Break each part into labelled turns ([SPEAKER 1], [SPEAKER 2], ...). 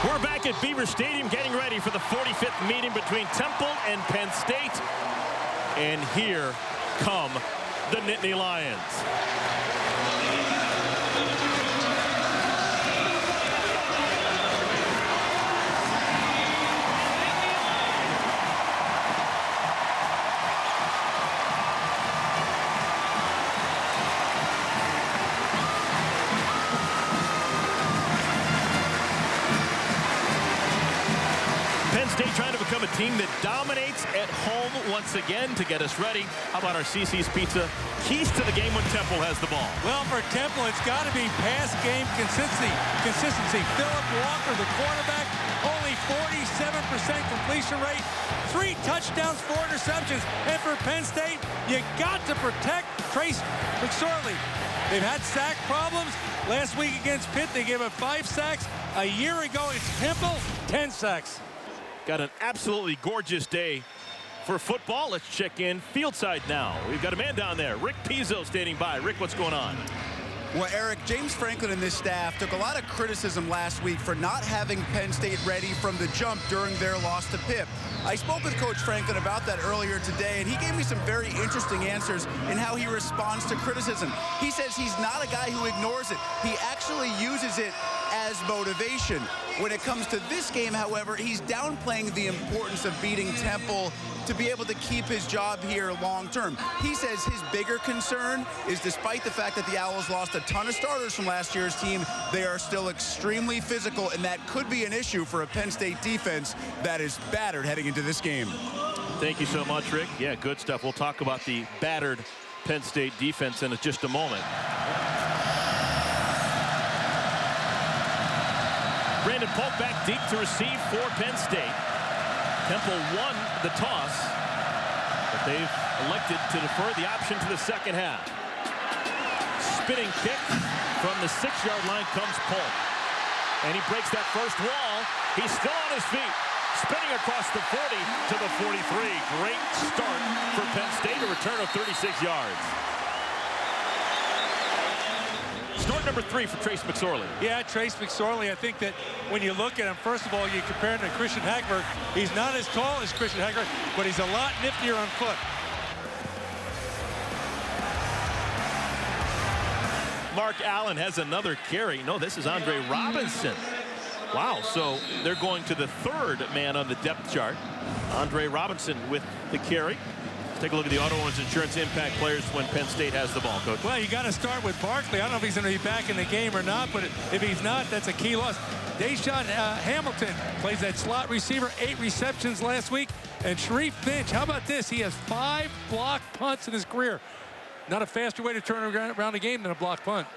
[SPEAKER 1] We're back at Beaver Stadium getting ready for the 45th meeting between Temple and Penn State. And here come the Nittany Lions. Penn State trying to become a team that dominates at home once again. To get us ready, how about our CC's Pizza? Keys to the game when Temple has the ball.
[SPEAKER 2] Well, for Temple, it's got to be pass game consistency. Philip Walker, the quarterback, only 47% completion rate, 3 touchdowns, 4 interceptions. And for Penn State, you got to protect Trace McSorley. They've had sack problems. Last week against Pitt, they gave up 5 sacks. A year ago, it's Temple, 10 sacks.
[SPEAKER 1] Got an absolutely gorgeous day for football. Let's check in fieldside now. We've got a man down there, Rick Pizzo, standing by. Rick, what's going on?
[SPEAKER 3] Well, Eric, James Franklin and this staff took a lot of criticism last week for not having Penn State ready from the jump during their loss to Pitt. I spoke with Coach Franklin about that earlier today, and he gave me some very interesting answers in how he responds to criticism. He says he's not a guy who ignores it. He actually uses it as motivation. When it comes to this game, however, he's downplaying the importance of beating Temple to be able to keep his job here long term. He says his bigger concern is, despite the fact that the Owls lost a ton of starters from last year's team, they are still extremely physical, and that could be an issue for a Penn State defense that is battered heading into this game.
[SPEAKER 1] Thank you so much, Rick. Yeah, good stuff. We'll talk about the battered Penn State defense in just a moment. Brandon Polk back deep to receive for Penn State. Temple won the toss, but they've elected to defer the option to the second half. Spinning kick from the 6-yard line comes Polk. And he breaks that first wall. He's still on his feet. Spinning across the 40 to the 43. Great start for Penn State, a return of 36 yards. Start number 3 for Trace McSorley.
[SPEAKER 2] Yeah, Trace McSorley, I think that when you look at him, first of all, you compare him to Christian Hagberg. He's not as tall as Christian Hagberg, but he's a lot niftier on foot.
[SPEAKER 1] Mark Allen has another carry. No, this is Andre Robinson. Wow, so they're going to the 3rd man on the depth chart. Andre Robinson with the carry. Take a look at the Auto Owners Insurance impact players when Penn State has the ball, Coach.
[SPEAKER 2] Well, you got to start with Barkley. I don't know if he's going to be back in the game or not, but if he's not, that's a key loss. Deshaun Hamilton plays that slot receiver, 8 receptions last week. And Sharif Finch, how about this? He has 5 blocked punts in his career. Not a faster way to turn around a game than a blocked punt.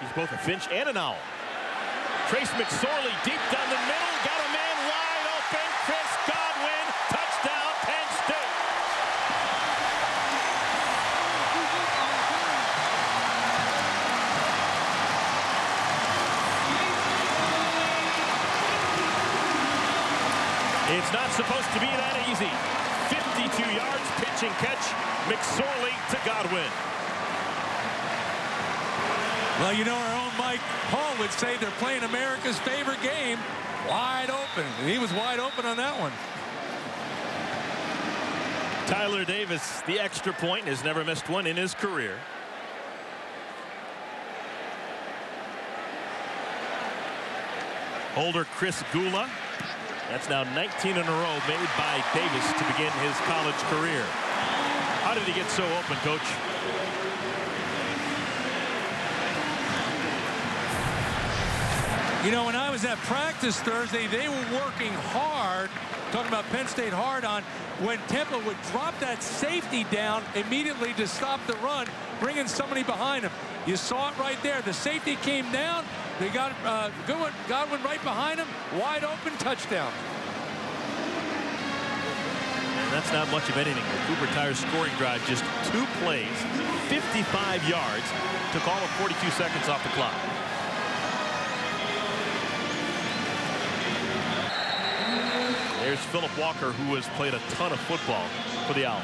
[SPEAKER 1] He's both a Finch and an Owl. Trace McSorley deep down the middle, got a man wide open. Chris Godwin, touchdown, Penn State. It's not supposed to be that easy. 52 yards, pitch and catch. McSorley to Godwin.
[SPEAKER 2] Well, you know, our own Mike Hall would say they're playing America's favorite game, wide open. And he was wide open on that one.
[SPEAKER 1] Tyler Davis, the extra point, has never missed one in his career. Holder Chris Gula. That's now 19 in a row made by Davis to begin his college career. How did he get so open, Coach?
[SPEAKER 2] You know, when I was at practice Thursday, they were working hard, talking about Penn State hard on when Temple would drop that safety down immediately to stop the run, bringing somebody behind him. You saw it right there. The safety came down. They got Godwin right behind him. Wide open, touchdown.
[SPEAKER 1] And that's not much of anything. The Cooper Tire scoring drive, just 2 plays, 55 yards, took all of 42 seconds off the clock. There's Philip Walker, who has played a ton of football for the Owls.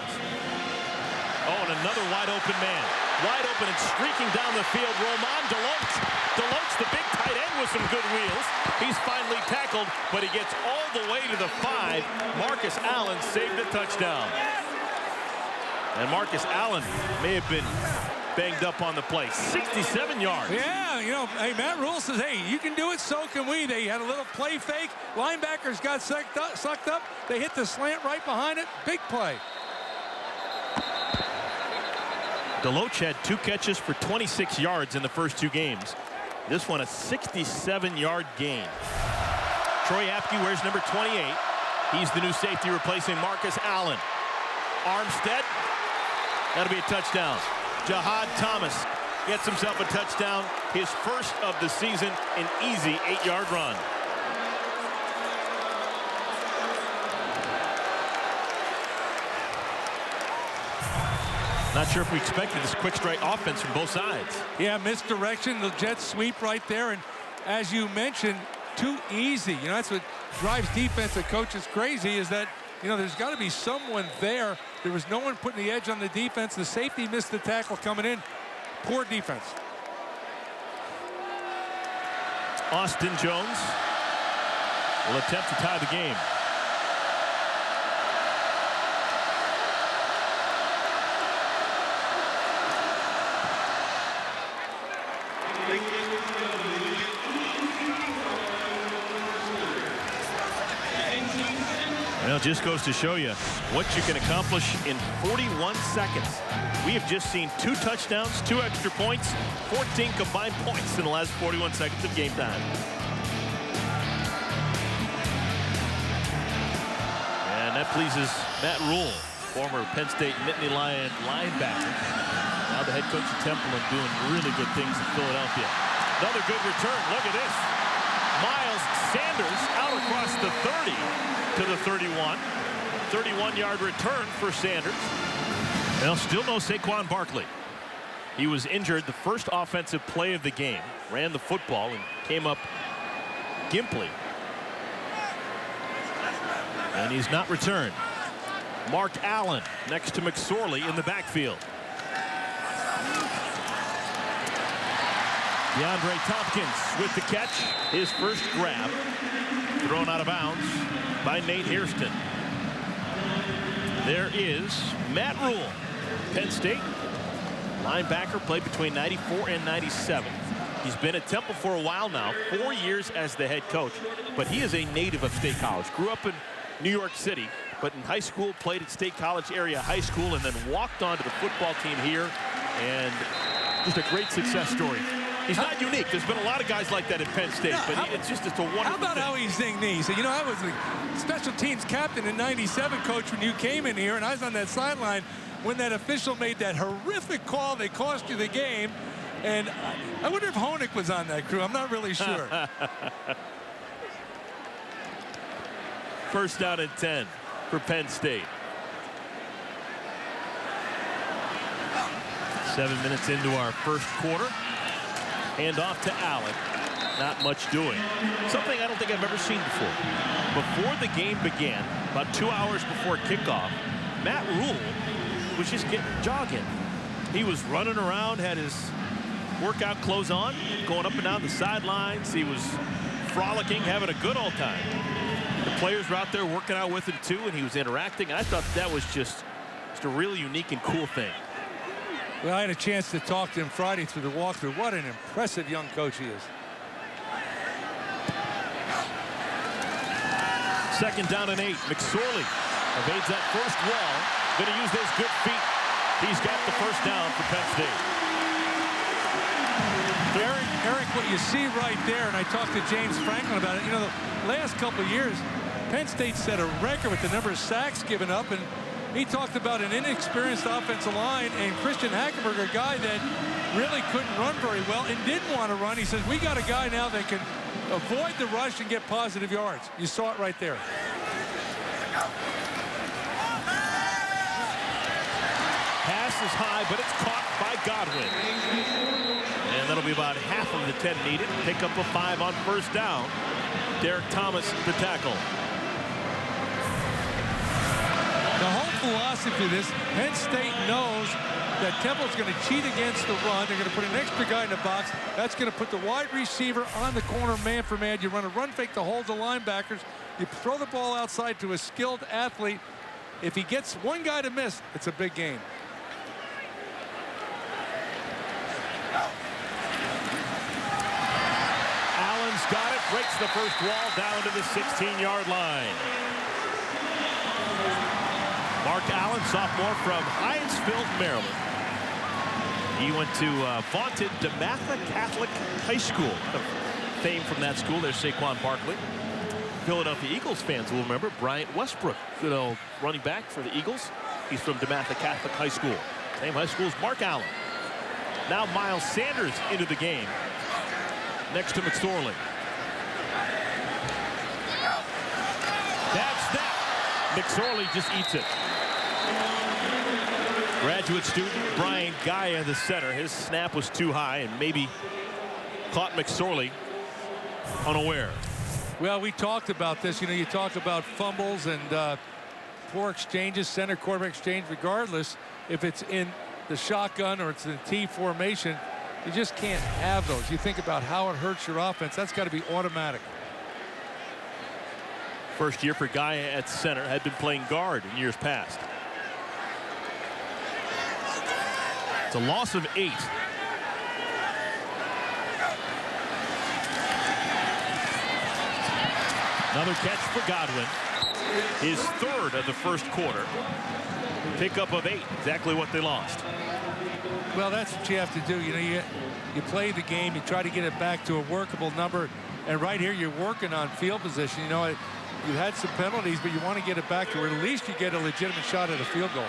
[SPEAKER 1] Oh, and another wide open man. Wide open and streaking down the field. Roman Deloach. Deloach, the big tight end, with some good wheels. He's finally tackled, but he gets all the way to the 5. Marcus Allen saved a touchdown. And Marcus Allen may have been banged up on the play. 67 yards.
[SPEAKER 2] Yeah, you know, hey, Matt Rule says, hey, you can do it, so can we. They had a little play fake. Linebackers got sucked up. They hit the slant right behind it. Big play.
[SPEAKER 1] Deloach had 2 catches for 26 yards in the first 2 games. This one a 67-yard gain. Troy Apke wears number 28. He's the new safety replacing Marcus Allen. Armstead, that'll be a touchdown. Jahad Thomas gets himself a touchdown, his first of the season, an easy 8-yard run. Not sure if we expected this quick strike offense from both sides.
[SPEAKER 2] Yeah, misdirection, the jet sweep right there, and as you mentioned, too easy. You know, that's what drives defensive coaches crazy, is that, you know, there's got to be someone there. There was no one putting the edge on the defense. The safety missed the tackle coming in. Poor defense.
[SPEAKER 1] Austin Jones will attempt to tie the game. Well, it just goes to show you what you can accomplish in 41 seconds. We have just seen 2 touchdowns, 2 extra points, 14 combined points in the last 41 seconds of game time. And that pleases Matt Rule, former Penn State Nittany Lion linebacker. Now the head coach of Temple and doing really good things in Philadelphia. Another good return. Look at this. Miles Sanders out across the 30 to the 31. 31-yard return for Sanders. Well, still no Saquon Barkley. He was injured the first offensive play of the game. Ran the football and came up gimply. And he's not returned. Mark Allen next to McSorley in the backfield. DeAndre Tompkins with the catch. His first grab. Thrown out of bounds by Nate Hairston. There is Matt Rule. Penn State linebacker, played between 94 and 97. He's been at Temple for a while now, 4 years as the head coach, but he is a native of State College. Grew up in New York City, but in high school played at State College area high school and then walked onto the football team here, and just a great success story. He's not unique. There's been a lot of guys like that at Penn State, but it's a wonderful
[SPEAKER 2] How about
[SPEAKER 1] thing.
[SPEAKER 2] how he's saying these? So, you know, I was the special teams captain in '97, coach, when you came in here, and I was on that sideline when that official made that horrific call that cost you the game. And I wonder if Honig was on that crew. I'm not really sure.
[SPEAKER 1] First down and 10 for Penn State. 7 minutes into our first quarter. Hand off to Allen. Not much doing. Something I don't think I've ever seen before. Before the game began, about 2 hours before kickoff, Matt Rule was just jogging. He was running around, had his workout clothes on, going up and down the sidelines. He was frolicking, having a good old time. The players were out there working out with him too, and he was interacting. I thought that was just a really unique and cool thing.
[SPEAKER 2] Well, I had a chance to talk to him Friday through the walkthrough. What an impressive young coach he is.
[SPEAKER 1] Second down and 8. McSorley evades that first wall. Going to use those good feet. He's got the first down for Penn State.
[SPEAKER 2] Eric, what you see right there, and I talked to James Franklin about it, you know, the last couple of years, Penn State set a record with the number of sacks given up, and he talked about an inexperienced offensive line and Christian Hackenberg, a guy that really couldn't run very well and didn't want to run. He says, we got a guy now that can avoid the rush and get positive yards. You saw it right there.
[SPEAKER 1] Pass is high, but it's caught by Godwin. And that'll be about half of the 10 needed. Pick up a 5 on first down. Derek Thomas, the tackle.
[SPEAKER 2] The whole philosophy listen to this. Penn State knows that Temple's going to cheat against the run. They're going to put an extra guy in the box. That's going to put the wide receiver on the corner man for man. You run a run fake to hold the linebackers. You throw the ball outside to a skilled athlete. If he gets one guy to miss, it's a big game.
[SPEAKER 1] Allen's got it, breaks the first wall down to the 16-yard line. Mark Allen, sophomore from Hinesville, Maryland. He went to vaunted DeMatha Catholic High School. Fame from that school. There's Saquon Barkley. Philadelphia Eagles fans will remember Bryant Westbrook, good old running back for the Eagles. He's from DeMatha Catholic High School. Same high school as Mark Allen. Now Miles Sanders into the game next to McSorley. That's that. McSorley just eats it. Graduate student Brian Gaia, the center. His snap was too high and maybe caught McSorley unaware.
[SPEAKER 2] Well, we talked about this. You know, you talk about fumbles and poor exchanges, center quarterback exchange, regardless if it's in the shotgun or it's in the T formation. You just can't have those. You think about how it hurts your offense. That's got to be automatic.
[SPEAKER 1] First year for Gaia at center, had been playing guard in years past. It's a loss of 8. Another catch for Godwin. His third of the first quarter. Pickup of 8, exactly what they lost.
[SPEAKER 2] Well, that's what you have to do. You know, you play the game, you try to get it back to a workable number, and right here you're working on field position. You know, you had some penalties, but you want to get it back to where at least you get a legitimate shot at a field goal.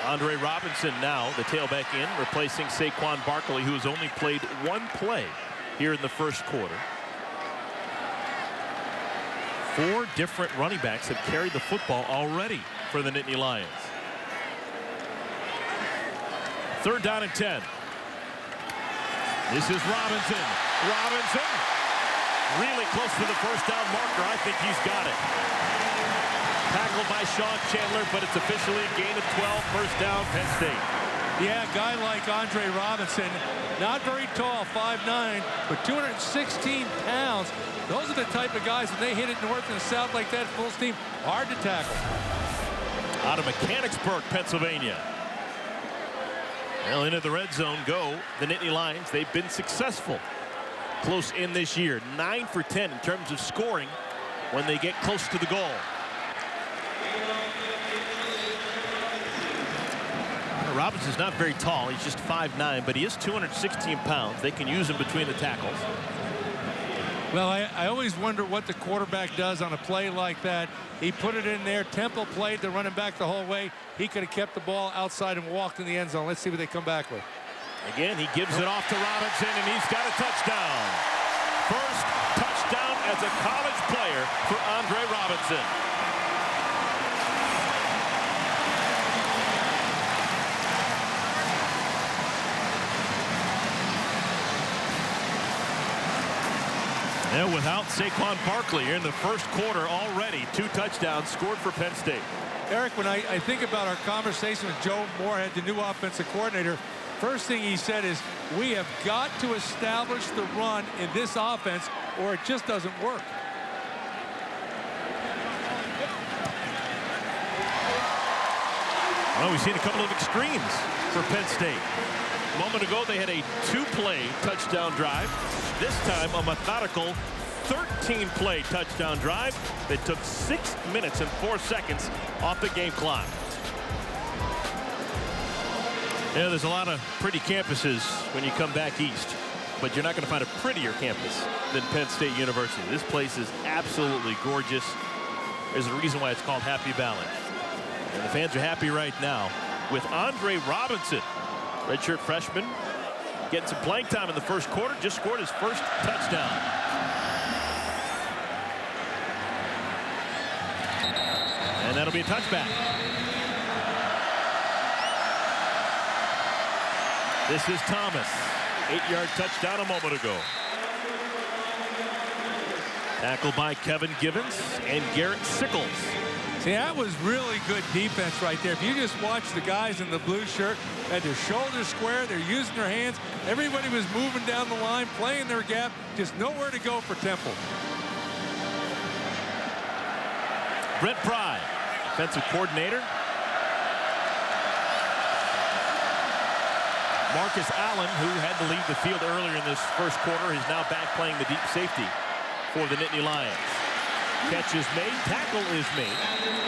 [SPEAKER 1] Andre Robinson now, the tailback in, replacing Saquon Barkley, who has only played 1 play here in the first quarter. 4 different running backs have carried the football already for the Nittany Lions. 3rd down and 10. This is Robinson. Robinson really close to the first down marker. I think he's got it. Tackled by Sean Chandler, but it's officially a gain of 12. First down, Penn State.
[SPEAKER 2] Yeah, a guy like Andre Robinson, not very tall, 5'9", but 216 pounds. Those are the type of guys, when they hit it north and south like that, full steam, hard to tackle.
[SPEAKER 1] Out of Mechanicsburg, Pennsylvania. Well, into the red zone go the Nittany Lions. They've been successful close in this year. 9 for 10 in terms of scoring when they get close to the goal. Robinson's not very tall. He's just 5'9", but he is 216 pounds. They can use him between the tackles.
[SPEAKER 2] Well, I always wonder what the quarterback does on a play like that. He put it in there. Temple played the running back the whole way. He could have kept the ball outside and walked in the end zone. Let's see what they come back with.
[SPEAKER 1] Again, he gives it off to Robinson, and he's got a touchdown. First touchdown as a college player for Andre Robinson. And without Saquon Barkley in the first quarter already, 2 touchdowns scored for Penn State.
[SPEAKER 2] Eric, when I think about our conversation with Joe Moorhead, the new offensive coordinator, first thing he said is, we have got to establish the run in this offense or it just doesn't work.
[SPEAKER 1] Well, we've seen a couple of extremes for Penn State. A moment ago, they had a 2-play touchdown drive. This time, a methodical 13-play touchdown drive that took 6 minutes and 4 seconds off the game clock. Yeah, there's a lot of pretty campuses when you come back east, but you're not going to find a prettier campus than Penn State University. This place is absolutely gorgeous. There's a reason why it's called Happy Valley. And the fans are happy right now with Andre Robinson, redshirt freshman, getting some playing time in the first quarter, just scored his first touchdown. And that'll be a touchback. This is Thomas. 8-yard touchdown a moment ago. Tackled by Kevin Givens and Garrett Sickles.
[SPEAKER 2] See, that was really good defense right there. If you just watch the guys in the blue shirt, had their shoulders square, they're using their hands. Everybody was moving down the line, playing their gap, just nowhere to go for Temple.
[SPEAKER 1] Brent Pry, defensive coordinator. Marcus Allen, who had to leave the field earlier in this first quarter, is now back playing the deep safety for the Nittany Lions. Catch is made, tackle is made.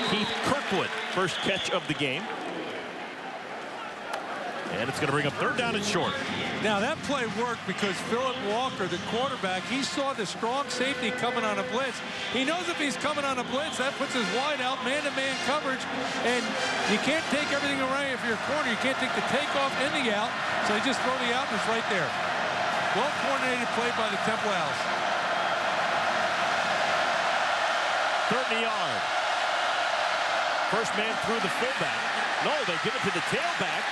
[SPEAKER 1] Keith Kirkwood, first catch of the game. And it's going to bring up third down and short.
[SPEAKER 2] Now that play worked because Philip Walker, the quarterback, he saw the strong safety coming on a blitz. He knows if he's coming on a blitz, that puts his wide out, man-to-man coverage, and you can't take everything away if you're a corner. You can't take the takeoff and the out, so you just throw the out and it's right there. Well-coordinated play by the Temple Owls.
[SPEAKER 1] 30 yard. First man through the fullback. No, they give it to the tailback.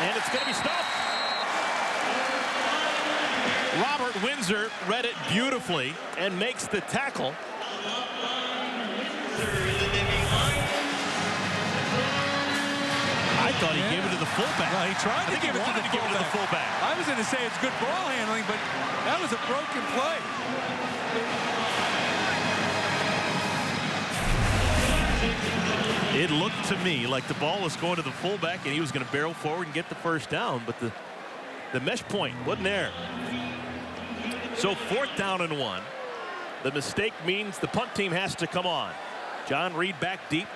[SPEAKER 1] And it's going to be stuffed. Robert Windsor read it beautifully and makes the tackle. I thought he gave it to the fullback.
[SPEAKER 2] No, he tried to give it to the
[SPEAKER 1] fullback.
[SPEAKER 2] I was going to say it's good ball handling, but that was a broken play.
[SPEAKER 1] It looked to me like the ball was going to the fullback and he was going to barrel forward and get the first down, but the mesh point wasn't there. So 4th down and 1. The mistake means the punt team has to come on. John Reed back deep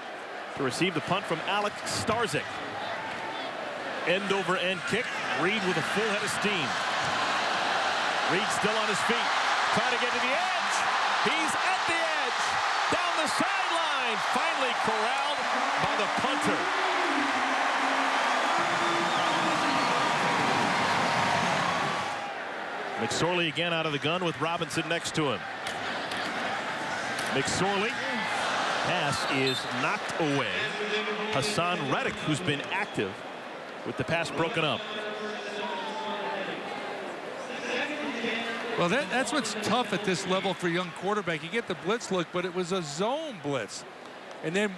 [SPEAKER 1] to receive the punt from Alex Starzyk. End over end kick. Reed with a full head of steam. Reed still on his feet, trying to get to the edge. He's at the edge, down the sideline, finally corralled by the punter. McSorley again out of the gun with Robinson next to him. McSorley, pass is knocked away. Hassan Reddick, who's been active with the pass broken up.
[SPEAKER 2] Well, that's what's tough at this level for a young quarterback. You get the blitz look, but it was a zone blitz. And then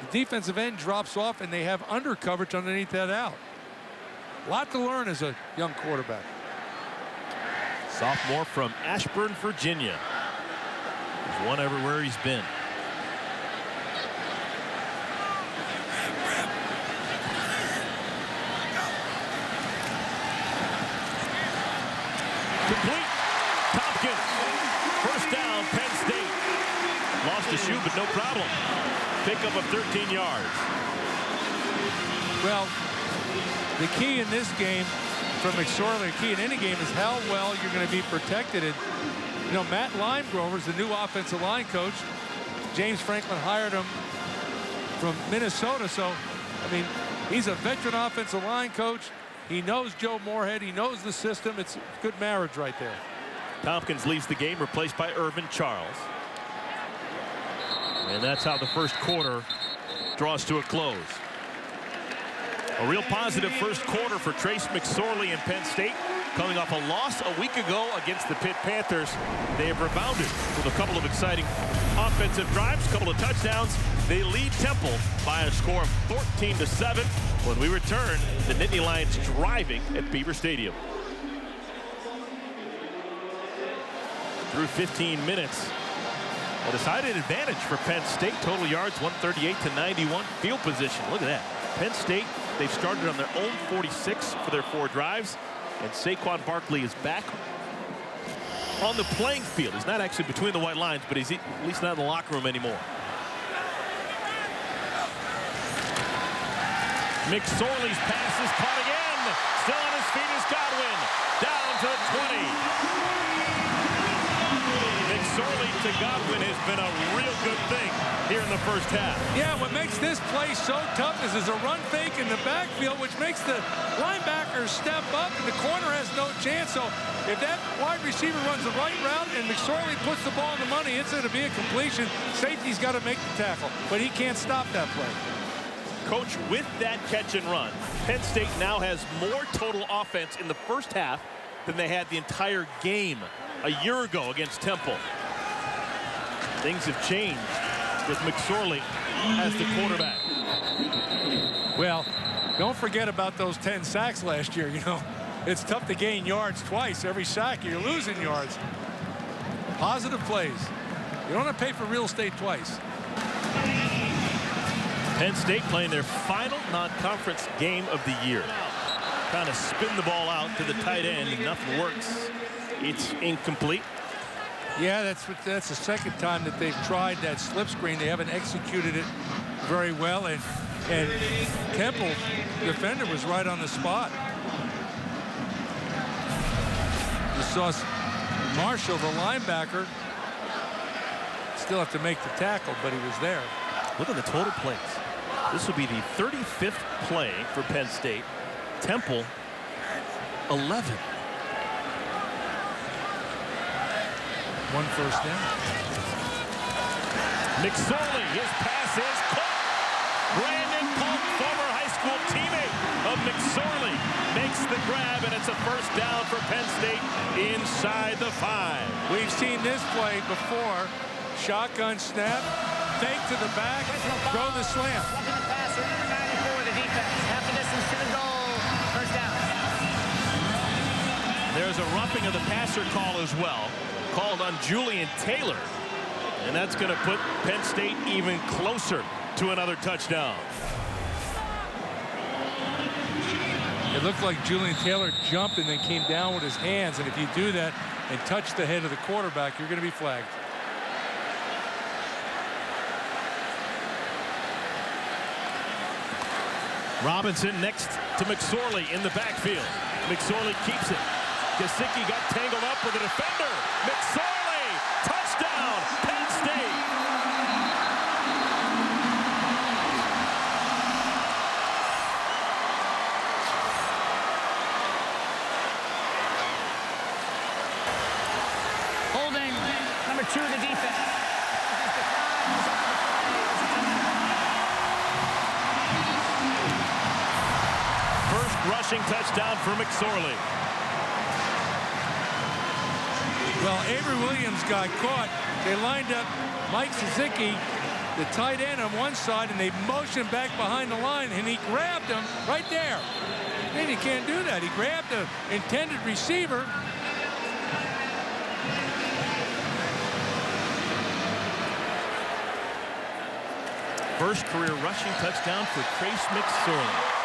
[SPEAKER 2] the defensive end drops off, and they have under coverage underneath that out. A lot to learn as a young quarterback.
[SPEAKER 1] Sophomore from Ashburn, Virginia. He's won everywhere he's been. Complete. Tompkins. First down, Penn State. Lost a shoe, but no problem. Pickup of 13 yards.
[SPEAKER 2] Well, the key in this game from McSorley, the key in any game is how well you're going to be protected. And, you know, Matt Limegrover's the new offensive line coach. James Franklin hired him from Minnesota. So, I mean, he's a veteran offensive line coach. He knows Joe Moorhead. He knows the system. It's a good marriage right there.
[SPEAKER 1] Tompkins leaves the game, replaced by Irvin Charles. And that's how the first quarter draws to a close. A real positive first quarter for Trace McSorley and Penn State. Coming off a loss a week ago against the Pitt Panthers, they have rebounded with a couple of exciting offensive drives, a couple of touchdowns. They lead Temple by a score of 14-7. When we return, the Nittany Lions driving at Beaver Stadium. Through 15 minutes, a decided advantage for Penn State. Total yards 138-91. Field position, look at that. Penn State, they've started on their own 46 for their 4 drives. And Saquon Barkley is back on the playing field. He's not actually between the white lines, but he's at least not in the locker room anymore. McSorley's pass is caught again. Still on his feet is Godwin. Down to the 20. McSorley to Godwin has been a real good thing here in the first half.
[SPEAKER 2] Yeah, what makes this play so tough is there's a run fake in the backfield, which makes the linebackers step up, and the corner has no chance. So if that wide receiver runs the right route and McSorley puts the ball in the money, it's going to be a completion. Safety's got to make the tackle, but he can't stop that play.
[SPEAKER 1] Coach, with that catch and run, Penn State now has more total offense in the first half than they had the entire game a year ago against Temple. Things have changed with McSorley as the quarterback.
[SPEAKER 2] Well, don't forget about those 10 sacks last year. You know, it's tough to gain yards twice. Every sack, you're losing yards. Positive plays. You don't have to pay for real estate twice.
[SPEAKER 1] Penn State playing their final non-conference game of the year. Trying to spin the ball out to the tight end, and nothing works. It's incomplete.
[SPEAKER 2] Yeah, that's the second time that they've tried that slip screen. They haven't executed it very well, and Temple, defender, was right on the spot. You saw Marshall, the linebacker, still have to make the tackle, but he was there.
[SPEAKER 1] Look at the total plays. This will be the 35th play for Penn State. Temple, 11.
[SPEAKER 2] One first down.
[SPEAKER 1] McSorley, his pass is caught. Brandon Polk, former high school teammate of McSorley, makes the grab, and it's a first down for Penn State inside the 5.
[SPEAKER 2] We've seen this play before. Shotgun snap, fake to the back, throw the slam.
[SPEAKER 4] Roughing the passer, 94 the defense. Half the distance to the goal. First down.
[SPEAKER 1] There's a roughing of the passer call as well, called on Julian Taylor. And that's going to put Penn State even closer to another touchdown.
[SPEAKER 2] It looked like Julian Taylor jumped and then came down with his hands. And if you do that and touch the head of the quarterback, you're going to be flagged.
[SPEAKER 1] Robinson next to McSorley in the backfield. McSorley keeps it. Gesicki got tangled up with a defender. McSorley, touchdown, Penn State.
[SPEAKER 4] Holding number 2 of the defense.
[SPEAKER 1] First rushing touchdown for McSorley.
[SPEAKER 2] Well, Avery Williams got caught. They lined up Mike Gesicki, the tight end, on one side, and they motioned back behind the line, and he grabbed him right there. And he can't do that. He grabbed the intended receiver.
[SPEAKER 1] First career rushing touchdown for Trace McSorley.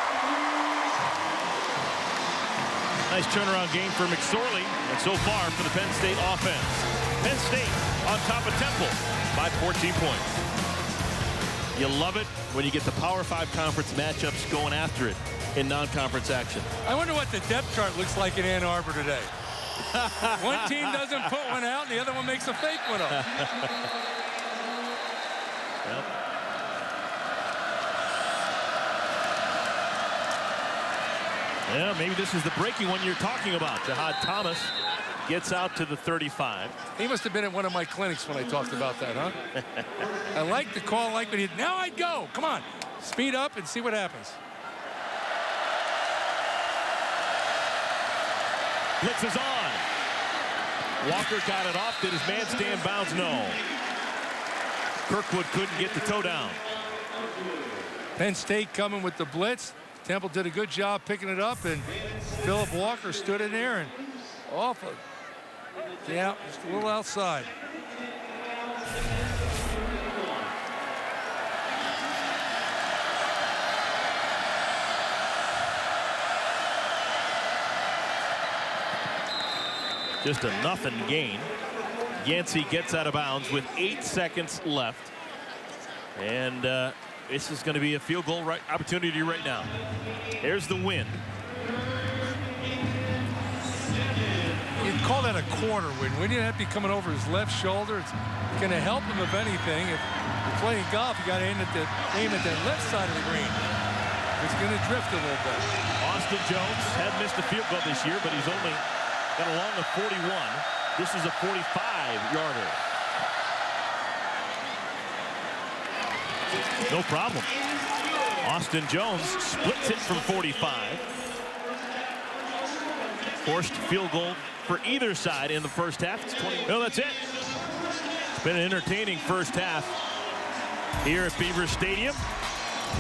[SPEAKER 1] Nice turnaround game for McSorley, and so far for the Penn State offense. Penn State on top of Temple by 14 points. You love it when you get the Power 5 conference matchups going after it in non-conference action.
[SPEAKER 2] I wonder what the depth chart looks like in Ann Arbor today. One team doesn't put one out, and the other one makes a fake one up.
[SPEAKER 1] Yep. Yeah, maybe this is the breaking one you're talking about. Jahad Thomas gets out to the 35.
[SPEAKER 2] He must have been at one of my clinics when I talked about that, huh? I like the call, but now I'd go. Come on, speed up and see what happens.
[SPEAKER 1] Blitz is on. Walker got it off. Did his man stay in bounds? No. Kirkwood couldn't get the toe down.
[SPEAKER 2] Penn State coming with the blitz. Temple did a good job picking it up, and Philip Walker stood in there and off it. Yeah, just a little outside.
[SPEAKER 1] Just a nothing gain. Yancey gets out of bounds with 8 seconds left. And this is going to be a field goal opportunity right now. Here's the win.
[SPEAKER 2] You'd call that a quarter win. When you have to be coming over his left shoulder, it's going to help him if anything. If you're playing golf, you got to aim at that left side of the green. It's going to drift a little bit.
[SPEAKER 1] Austin Jones had missed a field goal this year, but he's only got along the 41. This is a 45-yarder. No problem. Austin Jones splits it from 45. Forced field goal for either side in the first half. It's 20. Well, that's it. It's been an entertaining first half. here at Beaver Stadium.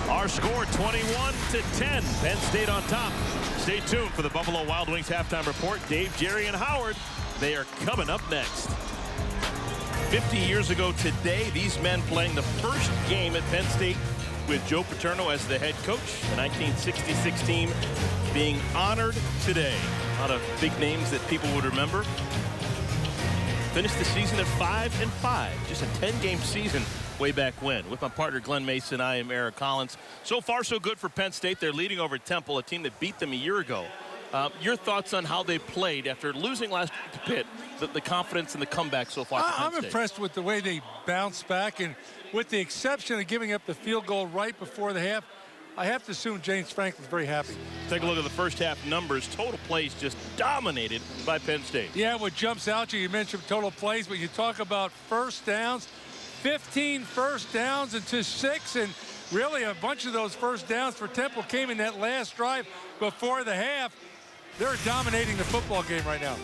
[SPEAKER 1] Our score 21-10. Penn State on top. Stay tuned for the Buffalo Wild Wings halftime report. Dave, Jerry, and Howard, they are coming up next. 50 years ago today, these men playing the first game at Penn State with Joe Paterno as the head coach. The 1966 team being honored today. A lot of big names that people would remember. Finished the season at 5-5. Just a 10-game season way back when. With my partner Glenn Mason, I am Eric Collins. So far, so good for Penn State. They're leading over Temple, a team that beat them a year ago. Your thoughts on how they played after losing last week to Pitt, the confidence and the comeback so far for Penn State?
[SPEAKER 2] I'm impressed with the way they bounced back, and with the exception of giving up the field goal right before the half, I have to assume James Franklin's very happy.
[SPEAKER 1] Take a look at the first half numbers. Total plays just dominated by Penn State.
[SPEAKER 2] Yeah, what jumps out to you, mentioned total plays, but you talk about first downs, 15 first downs into 6, and really a bunch of those first downs for Temple came in that last drive before the half. They're dominating the football game right now.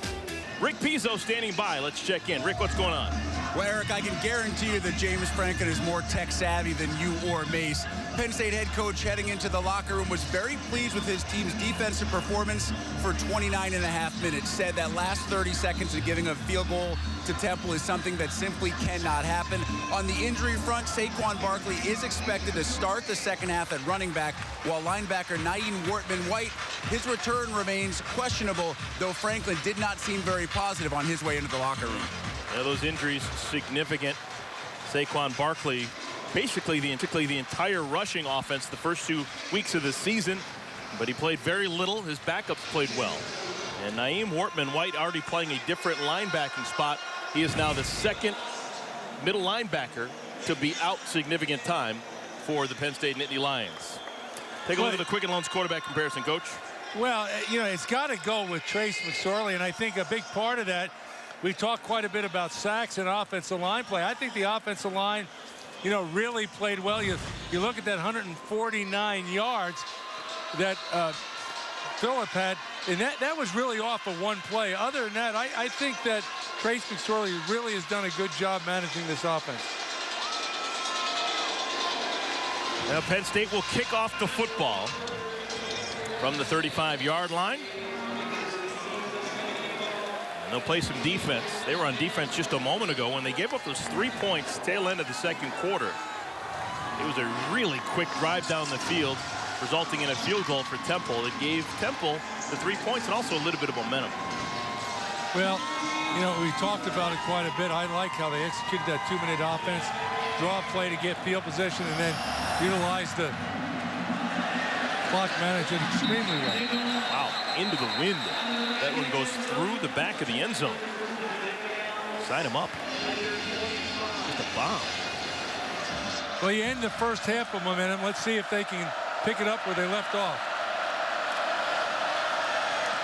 [SPEAKER 1] Rick Pizzo standing by. Let's check in. Rick, what's going on?
[SPEAKER 3] Well, Eric, I can guarantee you that James Franklin is more tech savvy than you or Mace. Penn State head coach heading into the locker room was very pleased with his team's defensive performance for 29.5 minutes. Said that last 30 seconds of giving a field goal to Temple is something that simply cannot happen. On the injury front, Saquon Barkley is expected to start the second half at running back, while linebacker Naeem Wortman-White, his return remains questionable, though Franklin did not seem very positive on his way into the locker room.
[SPEAKER 1] Yeah, those injuries significant. Saquon Barkley, basically the entire rushing offense the first 2 weeks of the season, but he played very little. His backups played well. And Naeem Wortman-White already playing a different linebacking spot. He is now the second middle linebacker to be out significant time for the Penn State Nittany Lions. Take a look at the Quicken Loans quarterback comparison, Coach.
[SPEAKER 2] Well, you know, it's got to go with Trace McSorley, and I think a big part of that, we talked quite a bit about sacks and offensive line play. I think the offensive line, you know, really played well. You look at that 149 yards that Phillip had, and that was really off of one play. Other than that, I think that Trace McSorley really has done a good job managing this offense.
[SPEAKER 1] Now Penn State will kick off the football from the 35-yard line. And they'll play some defense. They were on defense just a moment ago when they gave up those 3 points tail end of the second quarter. It was a really quick drive down the field, resulting in a field goal for Temple. It gave Temple the 3 points and also a little bit of momentum.
[SPEAKER 2] Well, you know, we talked about it quite a bit. I like how they executed that 2-minute offense, draw a play to get field position, and then utilize the clock management extremely well.
[SPEAKER 1] Wow, into the wind. That one goes through the back of the end zone. Sign him up. Just a bomb.
[SPEAKER 2] Well, you end the first half of momentum. Let's see if they can pick it up where they left off.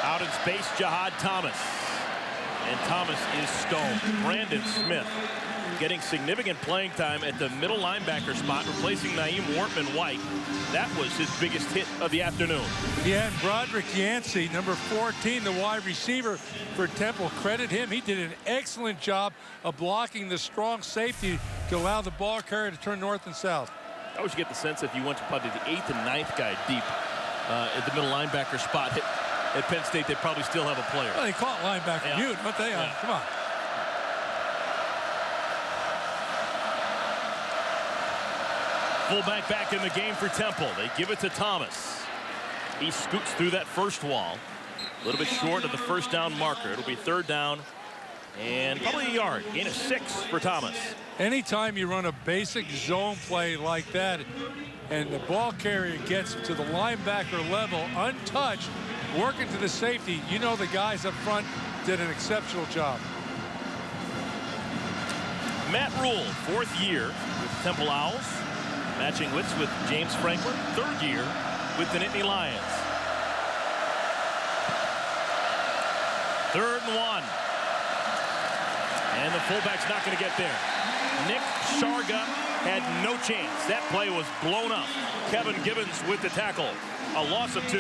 [SPEAKER 1] Out in space, Jihad Thomas. And Thomas is stoned. Brandon Smith getting significant playing time at the middle linebacker spot, replacing Naeem Wortman-White. That was his biggest hit of the afternoon.
[SPEAKER 2] Yeah, and Broderick Yancey, number 14, the wide receiver for Temple. Credit him. He did an excellent job of blocking the strong safety to allow the ball carrier to turn north and south.
[SPEAKER 1] I always get the sense if you went to probably the 8th and 9th guy deep at the middle linebacker spot at Penn State, they probably still have a player.
[SPEAKER 2] Well, they call it linebacker mute, but they are. Come on.
[SPEAKER 1] Fullback back in the game for Temple. They give it to Thomas. He scoots through that first wall. A little bit short of the first down marker. It'll be 3rd down and probably a yard. Gain of 6 for Thomas.
[SPEAKER 2] Anytime you run a basic zone play like that and the ball carrier gets to the linebacker level untouched, working to the safety, you know the guys up front did an exceptional job.
[SPEAKER 1] Matt Rule, 4th year with Temple Owls. Matching wits with James Franklin, 3rd year with the Nittany Lions. 3rd and 1. And the fullback's not going to get there. Nick Sharga had no chance. That play was blown up. Kevin Gibbons with the tackle. A loss of 2.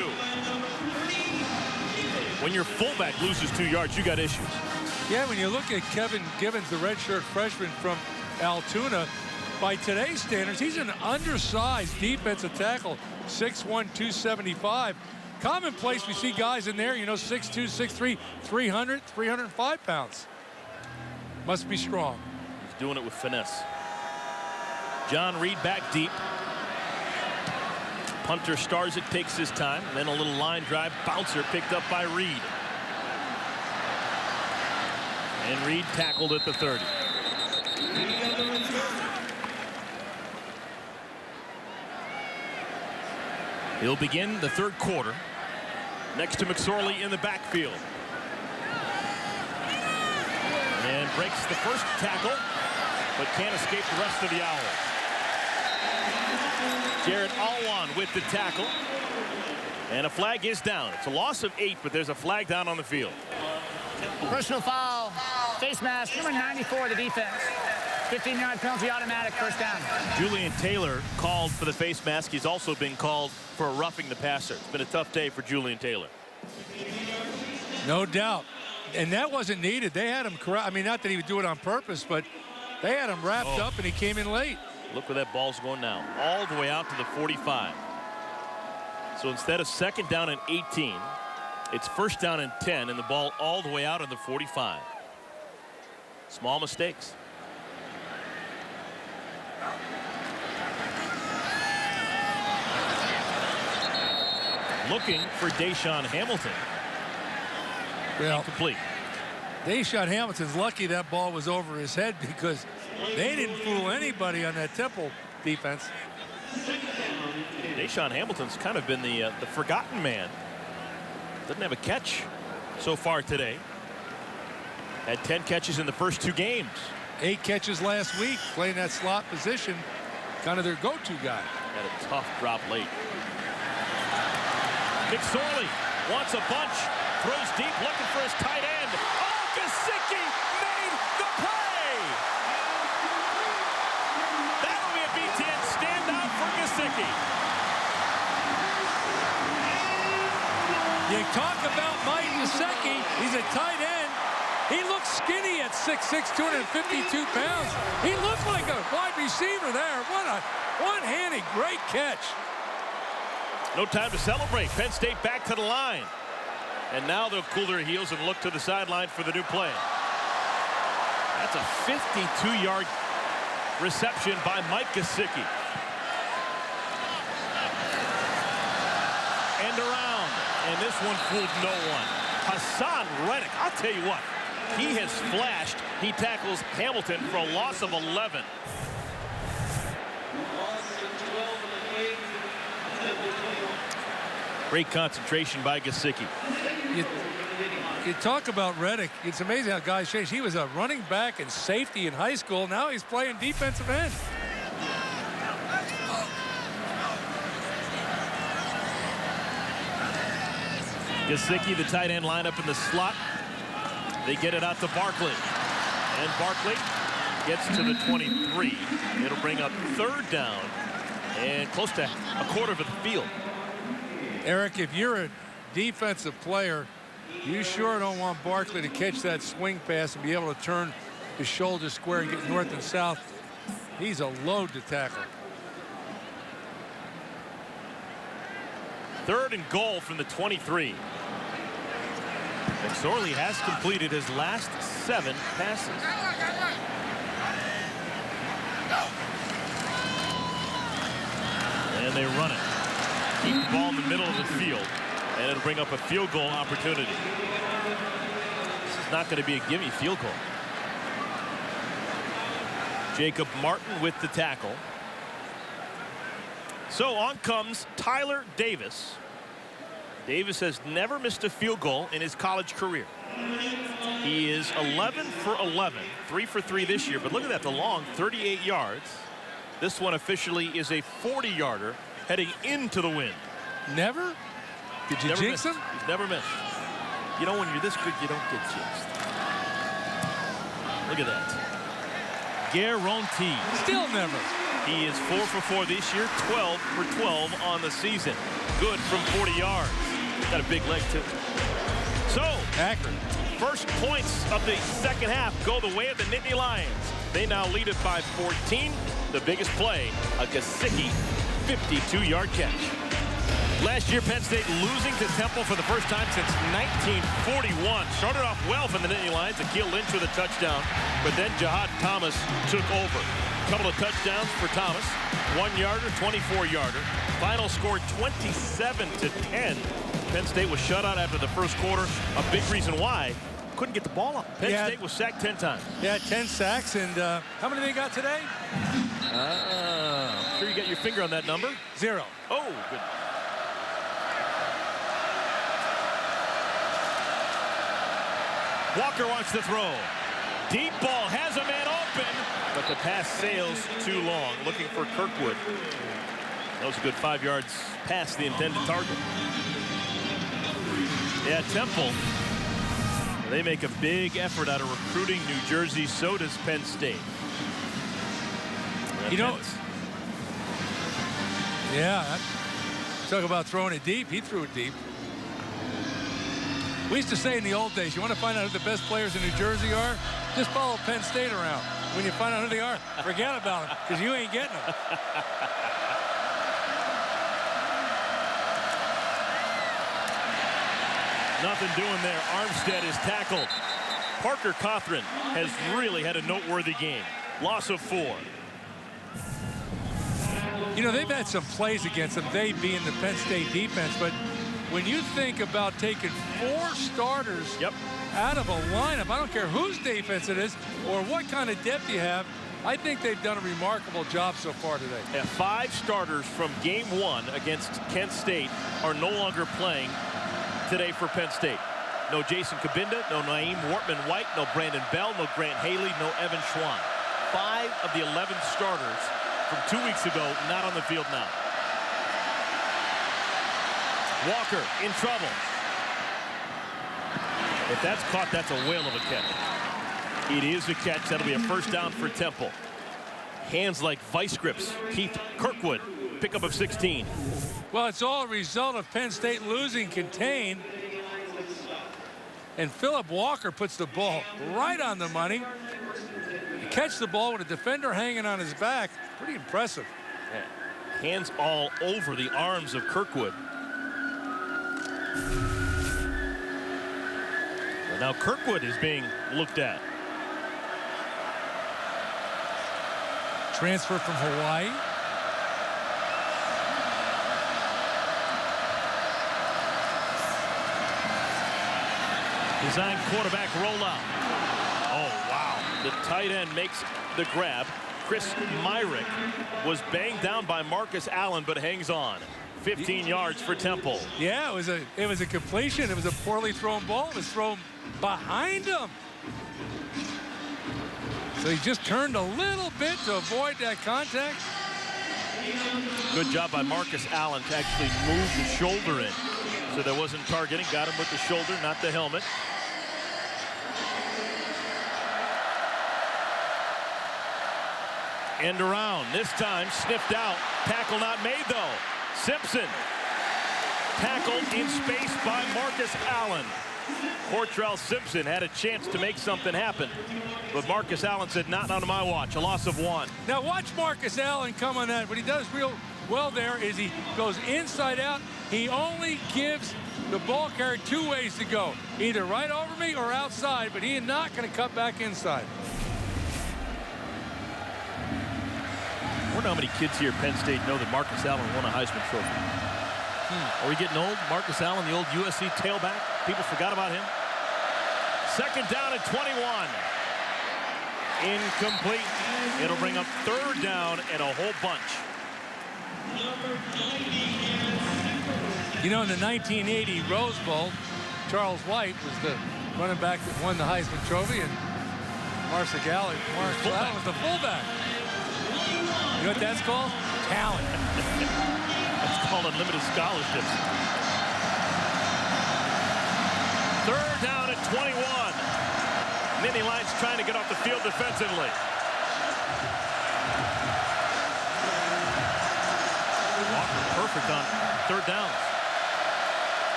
[SPEAKER 1] When your fullback loses 2 yards, you got issues.
[SPEAKER 2] Yeah, when you look at Kevin Gibbons, the redshirt freshman from Altoona, by today's standards, he's an undersized defensive tackle, 6'1", 275. Commonplace, we see guys in there, you know, 6'2", 6'3", 300, 305 pounds. Must be strong.
[SPEAKER 1] He's doing it with finesse. John Reed back deep. Punter stars it, takes his time. Then a little line drive bouncer picked up by Reed. And Reed tackled at the 30. He'll begin the third quarter next to McSorley in the backfield. And breaks the first tackle, but can't escape the rest of the Owls. Jared Alwan with the tackle. And a flag is down. It's a loss of 8, but there's a flag down on the field.
[SPEAKER 4] Personal foul. Face mask, number 94, the defense. 15-yard penalty, automatic, first down.
[SPEAKER 1] Julian Taylor called for the face mask. He's also been called for roughing the passer. It's been a tough day for Julian Taylor.
[SPEAKER 2] No doubt. And that wasn't needed. They had him correct. I mean, not that he would do it on purpose, but they had him wrapped up and he came in late.
[SPEAKER 1] Look where that ball's going now. All the way out to the 45. So instead of second down and 18, it's first down and 10, and the ball all the way out in the 45. Small mistakes. Looking for Deshaun Hamilton.
[SPEAKER 2] Well,
[SPEAKER 1] Incomplete.
[SPEAKER 2] Deshaun Hamilton's lucky that ball was over his head because they didn't fool anybody on that Temple defense.
[SPEAKER 1] Deshaun Hamilton's kind of been the forgotten man. Doesn't have a catch so far today. Had 10 catches in the first 2 games.
[SPEAKER 2] 8 catches last week, playing that slot position, kind of their go-to guy.
[SPEAKER 1] Had a tough drop late. McSorley wants a bunch, throws deep, looking for his tight end. Oh, Gesicki made the play! That'll be a BTN standout for Gesicki.
[SPEAKER 2] You talk about Mike Gesicki, he's a tight end. He looks skinny at 6'6", 252 pounds. He looked like a wide receiver there. What a one-handed great catch.
[SPEAKER 1] No time to celebrate. Penn State back to the line. And now they'll cool their heels and look to the sideline for the new play. That's a 52-yard reception by Mike Gesicki. And around. And this one fooled no one. Hassan Reddick, I'll tell you what, he has flashed. He tackles Hamilton for a loss of 11. Great concentration by Gesicki.
[SPEAKER 2] You talk about Reddick. It's amazing how guys change. He was a running back and safety in high school. Now he's playing defensive end.
[SPEAKER 1] Gesicki, the tight end, line up in the slot. They get it out to Barkley. And Barkley gets to the 23. It'll bring up third down and close to a quarter of the field.
[SPEAKER 2] Eric, if you're a defensive player, you sure don't want Barkley to catch that swing pass and be able to turn his shoulder square and get north and south. He's a load to tackle.
[SPEAKER 1] Third and goal from the 23. McSorley has completed his last 7 passes. And they run it. Keep the ball in the middle of the field, and it'll bring up a field goal opportunity. This is not going to be a gimme field goal. Jacob Martin with the tackle. So on comes Tyler Davis. Davis has never missed a field goal in his college career. He is 11 for 11, 3 for 3 this year. But look at that, the long 38 yards. This one officially is a 40-yarder heading into the wind.
[SPEAKER 2] Never? Did you jinx him?
[SPEAKER 1] He's never missed. You know, when you're this good, you don't get jinxed. Look at that. Guarantee.
[SPEAKER 2] Still never.
[SPEAKER 1] He is 4 for 4 this year, 12 for 12 on the season. Good from 40 yards. Got a big leg, too. So,
[SPEAKER 2] accurate.
[SPEAKER 1] First points of the second half go the way of the Nittany Lions. They now lead it by 14. the biggest play, a Gesicki 52-yard catch. Last year, Penn State losing to Temple for the first time since 1941. Started off well for the Nittany Lions. Akeel Lynch with a touchdown, but then Jihad Thomas took over. A couple of touchdowns for Thomas. 1-yarder, 24-yarder. Final score 27-10. Penn State was shut out after the first quarter. A big reason why. Couldn't get the ball up. Penn State was sacked 10 times.
[SPEAKER 2] Yeah, 10 sacks. And how many they got today?
[SPEAKER 1] I'm sure you got your finger on that number.
[SPEAKER 2] 0.
[SPEAKER 1] Oh, good. Walker wants to throw. Deep ball, has a man open, but the pass sails too long. Looking for Kirkwood. That was a good 5 yards past the intended target. Yeah, Temple, they make a big effort out of recruiting New Jersey. So does Penn State.
[SPEAKER 2] You know, yeah, talk about throwing it deep. He threw it deep. We used to say in the old days, you want to find out who the best players in New Jersey are? Just follow Penn State around. When you find out who they are, forget about them, because you ain't getting them.
[SPEAKER 1] Nothing doing there. Armstead is tackled. Parker Cothran has really had a noteworthy game. Loss of 4.
[SPEAKER 2] You know, they've had some plays against them, they being the Penn State defense, but when you think about taking 4 starters out of a lineup, I don't care whose defense it is or what kind of depth you have, I think they've done a remarkable job so far today.
[SPEAKER 1] Yeah, 5 starters from game 1 against Kent State are no longer playing today for Penn State. No Jason Kabinda, no Naeem Wortman-White, no Brandon Bell, no Grant Haley, no Evan Schwan. 5 of the 11 starters from 2 weeks ago not on the field now. Walker in trouble. If that's caught, that's a whale of a catch. It is a catch. That'll be a first down for Temple. Hands like vice grips. Keith Kirkwood, pickup of 16.
[SPEAKER 2] Well, it's all a result of Penn State losing contain. And Philip Walker puts the ball right on the money. He catches the ball with a defender hanging on his back. Pretty impressive.
[SPEAKER 1] Yeah. Hands all over the arms of Kirkwood. Well, now Kirkwood is being looked at.
[SPEAKER 2] Transfer from Hawaii.
[SPEAKER 1] Design quarterback rollout. Oh, wow. The tight end makes the grab. Chris Myrick was banged down by Marcus Allen, but hangs on. 15 yards for Temple.
[SPEAKER 2] Yeah, it was a completion. It was a poorly thrown ball. It was thrown behind him. So he just turned a little bit to avoid that contact.
[SPEAKER 1] Good job by Marcus Allen to actually move the shoulder in. So there wasn't targeting. Got him with the shoulder, not the helmet. End around. This time sniffed out. Tackle not made, though. Simpson tackled in space by Marcus Allen. Portrell Simpson had a chance to make something happen, but Marcus Allen said, not on my watch. A loss of 1.
[SPEAKER 2] Now watch Marcus Allen come on that. What he does real well there is he goes inside out. He only gives the ball carrier 2 ways to go, either right over me or outside, but he is not going to cut back inside.
[SPEAKER 1] I wonder how many kids here at Penn State know that Marcus Allen won a Heisman Trophy. Are we getting old? Marcus Allen, the old USC tailback. People forgot about him. Second down at 21. Incomplete. It'll bring up 3rd down and a whole bunch.
[SPEAKER 2] You know, in the 1980 Rose Bowl, Charles White was the running back that won the Heisman Trophy, and Marcus Allen was the fullback. You know what that's called? Talent.
[SPEAKER 1] That's called unlimited scholarships. 3rd down at 21. Nittany Lions trying to get off the field defensively. Walker perfect on 3rd downs.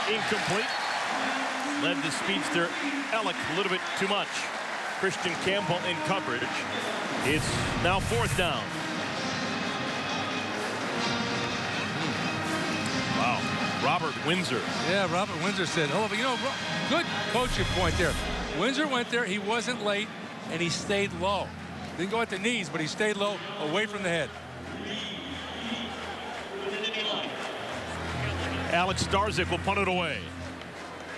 [SPEAKER 1] Incomplete. led the speedster Ellick a little bit too much. Christian Campbell in coverage. It's now 4th down. Wow. Robert Windsor.
[SPEAKER 2] Yeah, Robert Windsor said, oh, but you know, good coaching point there. Windsor went there, he wasn't late, and he stayed low. Didn't go at the knees, but he stayed low, away from the head.
[SPEAKER 1] Alex Starzyk will punt it away.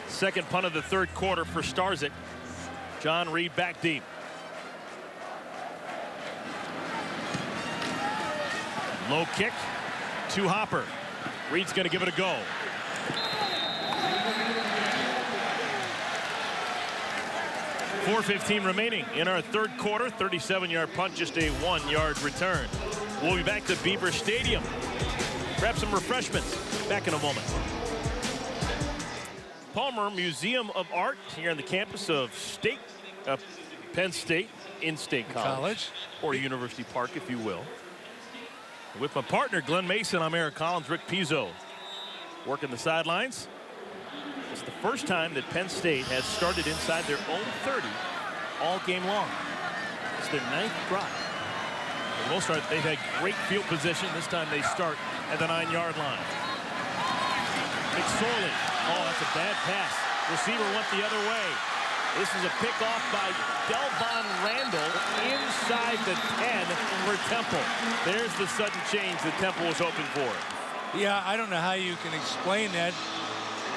[SPEAKER 1] Second punt of the 3rd quarter for Starzyk. John Reed back deep. Low kick to Hopper. Reed's going to give it a go. .4:15 remaining in our 3rd quarter. 37-yard punt, just a 1-yard return. We'll be back to Beaver Stadium. Grab some refreshments. Back in a moment. Palmer Museum of Art here on the campus of Penn State in-state college. Or University Park, if you will. With my partner, Glenn Mason, I'm Eric Collins, Rick Pizzo. Working the sidelines. It's the first time that Penn State has started inside their own 30 all game long. It's their 9th drive. For the most part, they've had great field position. This time they start at the 9-yard line. McSorley. Oh, that's a bad pass. Receiver went the other way. This is a pickoff by Delvon Randall inside the 10 for Temple. There's the sudden change that Temple was hoping for.
[SPEAKER 2] Yeah, I don't know how you can explain that.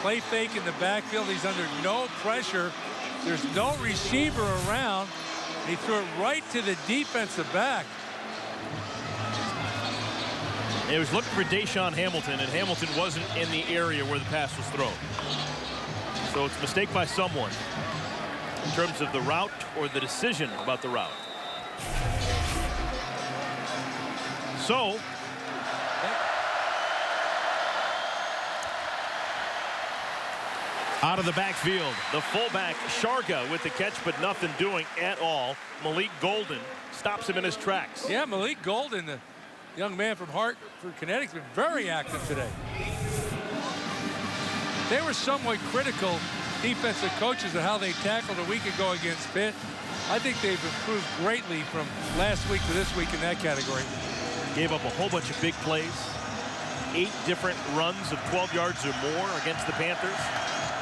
[SPEAKER 2] Play fake in the backfield. He's under no pressure. There's no receiver around. He threw it right to the defensive back.
[SPEAKER 1] He was looking for Deshaun Hamilton, and Hamilton wasn't in the area where the pass was thrown. So it's a mistake by someone in terms of the route or the decision about the route. So out of the backfield, the fullback Sharga with the catch, but nothing doing at all. Malik Golden stops him in his tracks.
[SPEAKER 2] Yeah, Malik Golden, the young man from Hartford, Connecticut, been very active today. They were somewhat critical, defensive coaches, of how they tackled a week ago against Pitt. I think they've improved greatly from last week to this week in that category.
[SPEAKER 1] Gave up a whole bunch of big plays. 8 different runs of 12 yards or more against the Panthers.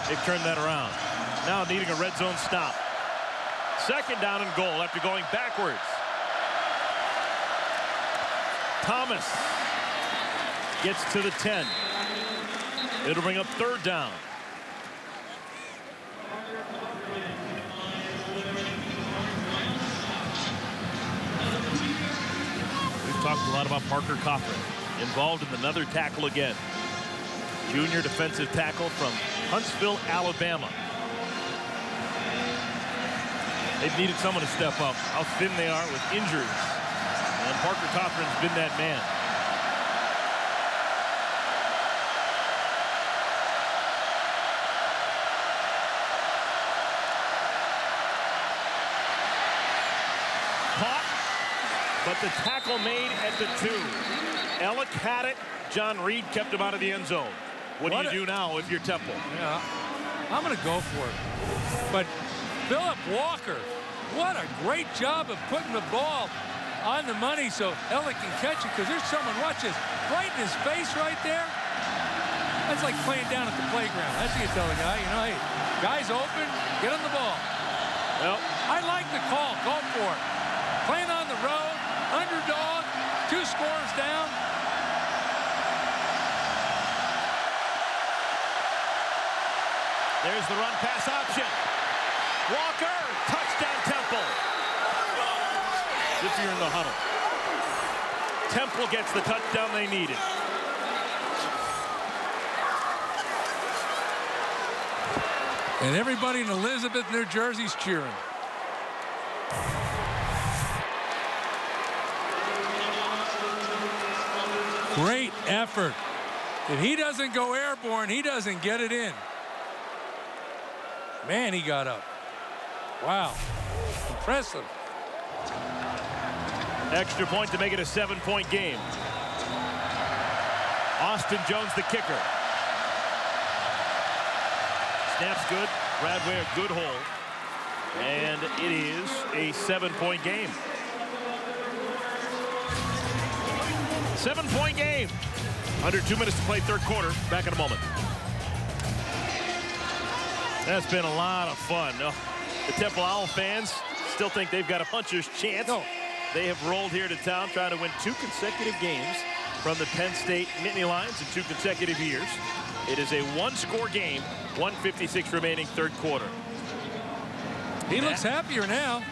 [SPEAKER 1] They've turned that around. Now needing a red zone stop. 2nd down and goal after going backwards. Thomas gets to the 10. It'll bring up 3rd down. We've talked a lot about Parker Cochran, involved in another tackle again. Junior defensive tackle from Huntsville, Alabama. They've needed someone to step up. How thin they are with injuries. And Parker Cochran's been that man. Caught, but the tackle made at the 2. Ellick had it. John Reed kept him out of the end zone. What do you do now if you're Temple?
[SPEAKER 2] Yeah, I'm going to go for it. But Philip Walker, what a great job of putting the ball on the money so Ellick can catch it, because there's someone, watch this, right in his face right there. That's like playing down at the playground. That's what you tell the guy, you know, hey, guy's open, get him the ball.
[SPEAKER 1] Well,
[SPEAKER 2] I like the call. Go for it. Playing on the road, underdog, 2 scores down.
[SPEAKER 1] There's the run pass option. Walker, touchdown Temple. If you're in the huddle. Temple gets the touchdown they needed.
[SPEAKER 2] And everybody in Elizabeth, New Jersey's cheering. Great effort. If he doesn't go airborne, he doesn't get it in. Man, he got up. Wow. Impressive.
[SPEAKER 1] Extra point to make it a 7-point game. Austin Jones, the kicker. Snap's good. Bradway a good hold. And it is a 7-point game. 7-point game. Under 2 minutes to play third quarter. Back in a moment. That's been a lot of fun. The Temple Owl fans still think they've got a puncher's chance.
[SPEAKER 2] No.
[SPEAKER 1] They have rolled here to town trying to win 2 consecutive games from the Penn State Nittany Lions in 2 consecutive years. It is a 1-score game, 1:56 remaining third quarter.
[SPEAKER 2] He looks happier now.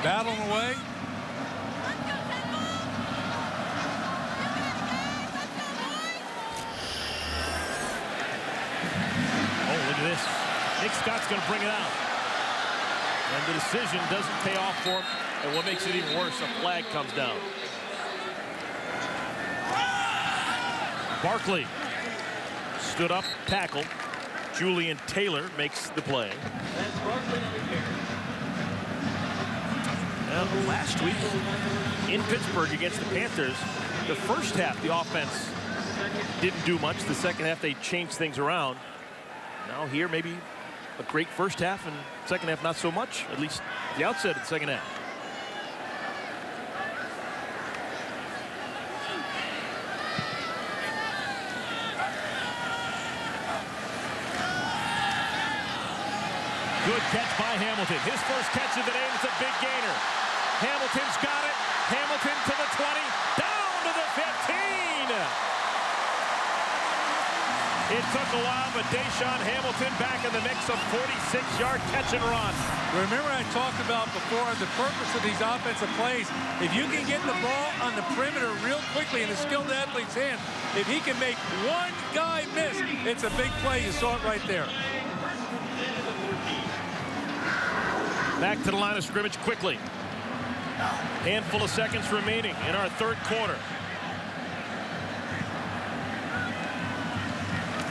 [SPEAKER 2] Battling away.
[SPEAKER 1] Oh, look at this. Nick Scott's going to bring it out. And the decision doesn't pay off for him. And what makes it even worse, a flag comes down. Barkley stood up, tackled. Julian Taylor makes the play. Now, last week in Pittsburgh against the Panthers, the first half the offense didn't do much. The second half they changed things around. Now here maybe a great first half and second half not so much, at least the outset of the second half. Good catch by Hamilton. His first catch of the day, and it's a big gainer. Hamilton's got it. Hamilton to the 20, down to the 15. It took a while, but Deshaun Hamilton back in the mix, of 46-yard catch and run.
[SPEAKER 2] Remember I talked about before the purpose of these offensive plays. If you can get the ball on the perimeter real quickly in a skilled athlete's hand, if he can make one guy miss, it's a big play. You saw it right there.
[SPEAKER 1] Back to the line of scrimmage quickly. Handful of seconds remaining in our third quarter.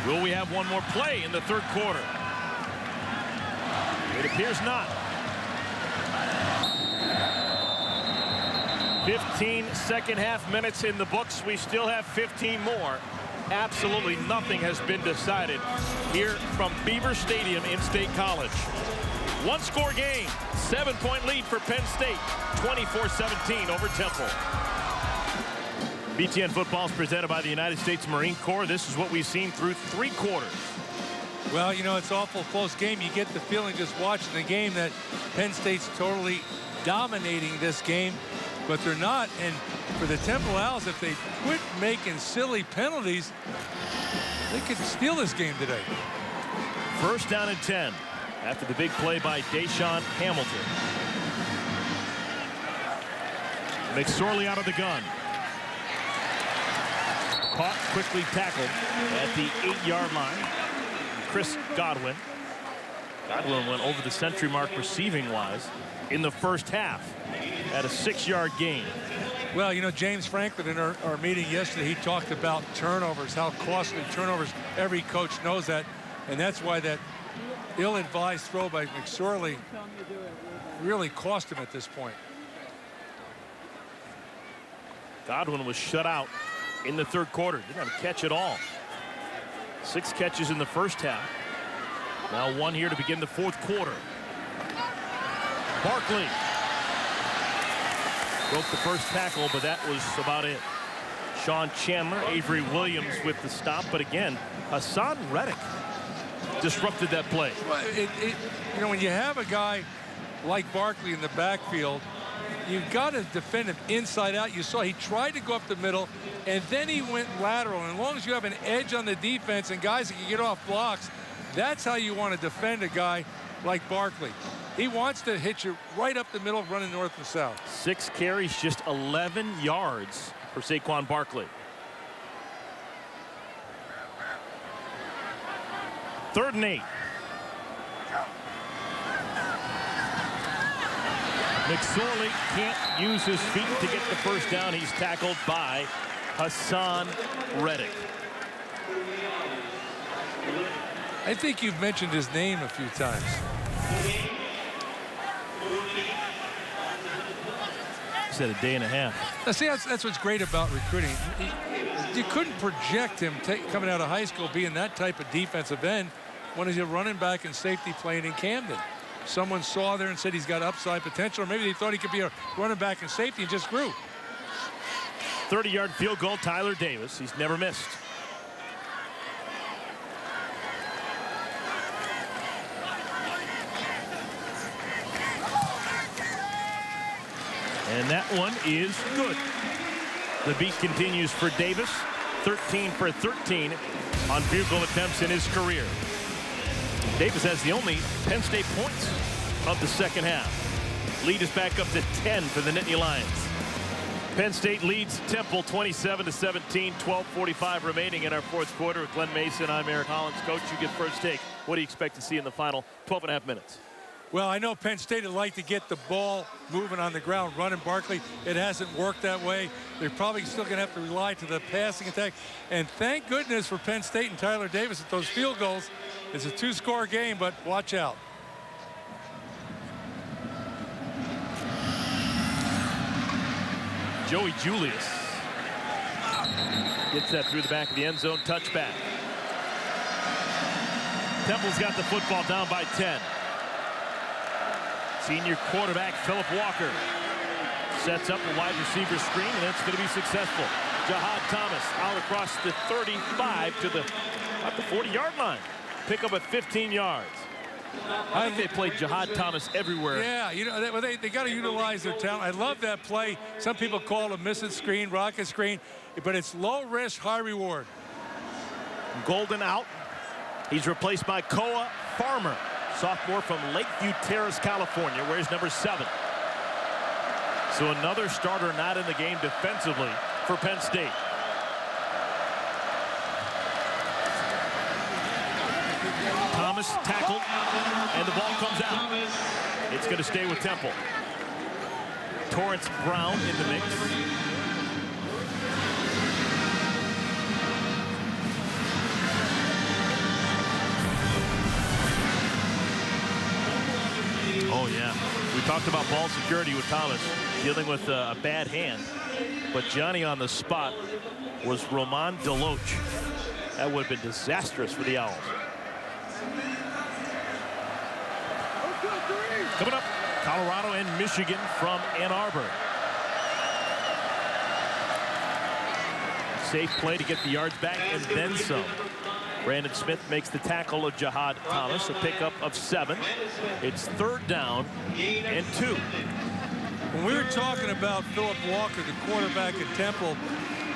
[SPEAKER 1] Will we have one more play in the third quarter? It appears not. 15 second half minutes in the books. We still have 15 more. Absolutely nothing has been decided here from Beaver Stadium in State College. 1-score game, 7-point lead for Penn State, 24-17 over Temple. BTN football is presented by the United States Marine Corps. This is what we've seen through 3 quarters.
[SPEAKER 2] Well, you know, it's an awful close game. You get the feeling just watching the game that Penn State's totally dominating this game, but they're not. And for the Temple Owls, if they quit making silly penalties, they could steal this game today.
[SPEAKER 1] First down and 10. After the big play by Deshaun Hamilton. McSorley out of the gun. Caught, quickly tackled at the 8-yard line. Chris Godwin. Godwin went over the century mark receiving-wise in the first half at a 6-yard gain.
[SPEAKER 2] Well, you know, James Franklin in our meeting yesterday, he talked about turnovers, how costly turnovers. Every coach knows that, and that's why that ill-advised throw by McSorley really cost him at this point.
[SPEAKER 1] Godwin was shut out in the third quarter. Didn't have a catch at all. 6 catches in the first half. Now 1 here to begin the fourth quarter. Barkley broke the first tackle, but that was about it. Sean Chandler, Avery Williams with the stop, but again, Hassan Reddick disrupted that play.
[SPEAKER 2] Well, you know, when you have a guy like Barkley in the backfield, you've got to defend him inside out. You saw he tried to go up the middle, and then he went lateral. And as long as you have an edge on the defense and guys that can get off blocks, that's how you want to defend a guy like Barkley. He wants to hit you right up the middle, running north and south. 6
[SPEAKER 1] carries, just 11 yards for Saquon Barkley. 3rd and 8. McSorley can't use his feet to get the first down. He's tackled by Hassan Reddick.
[SPEAKER 2] I think you've mentioned his name a few times.
[SPEAKER 1] He said a day and a half.
[SPEAKER 2] Now, see, that's what's great about recruiting. You couldn't project him coming out of high school being that type of defensive end. when he's a running back and safety playing in Camden. Someone saw there and said he's got upside potential, or maybe they thought he could be a running back and safety and just grew.
[SPEAKER 1] 30-yard field goal, Tyler Davis. He's never missed. And that one is good. The beat continues for Davis. 13 for 13 on field goal attempts in his career. Davis has the only Penn State points of the second half. Lead is back up to 10 for the Nittany Lions. Penn State leads Temple 27-17, 12:45 remaining in our fourth quarter. With Glenn Mason, I'm Eric Hollins. Coach, you get first take. What do you expect to see in the final 12.5 minutes?
[SPEAKER 2] Well, I know Penn State would like to get the ball moving on the ground, running Barkley. It hasn't worked that way. They're probably still going to have to rely to the passing attack. And thank goodness for Penn State and Tyler Davis at those field goals. It's a two-score game, but watch out.
[SPEAKER 1] Joey Julius gets that through the back of the end zone. Touchback. Temple's got the football down by 10. Senior quarterback Philip Walker sets up a wide receiver screen, and it's going to be successful. Jahad Thomas out across the 35 to the 40-yard line. Pick up at 15 yards. I think they played Jahad Thomas everywhere.
[SPEAKER 2] Yeah, you know, they got to utilize their talent. I love that play. Some people call it a miss it screen, rocket screen, but it's low risk, high reward.
[SPEAKER 1] Golden out. He's replaced by Koa Farmer, sophomore from Lakeview Terrace, California, wears number 7. So another starter not in the game defensively for Penn State. Thomas tackled, and the ball comes out. It's going to stay with Temple. Torrance Brown in the mix. Oh, yeah. We talked about ball security with Thomas, dealing with a bad hand. But Johnny on the spot was Roman Deloach. That would have been disastrous for the Owls. Coming up, Colorado and Michigan from Ann Arbor. Safe play to get the yards back and then some. Brandon Smith makes the tackle of Jahad Thomas, a pickup of 7. It's 3rd down and 2.
[SPEAKER 2] When we were talking about Philip Walker, the quarterback at Temple,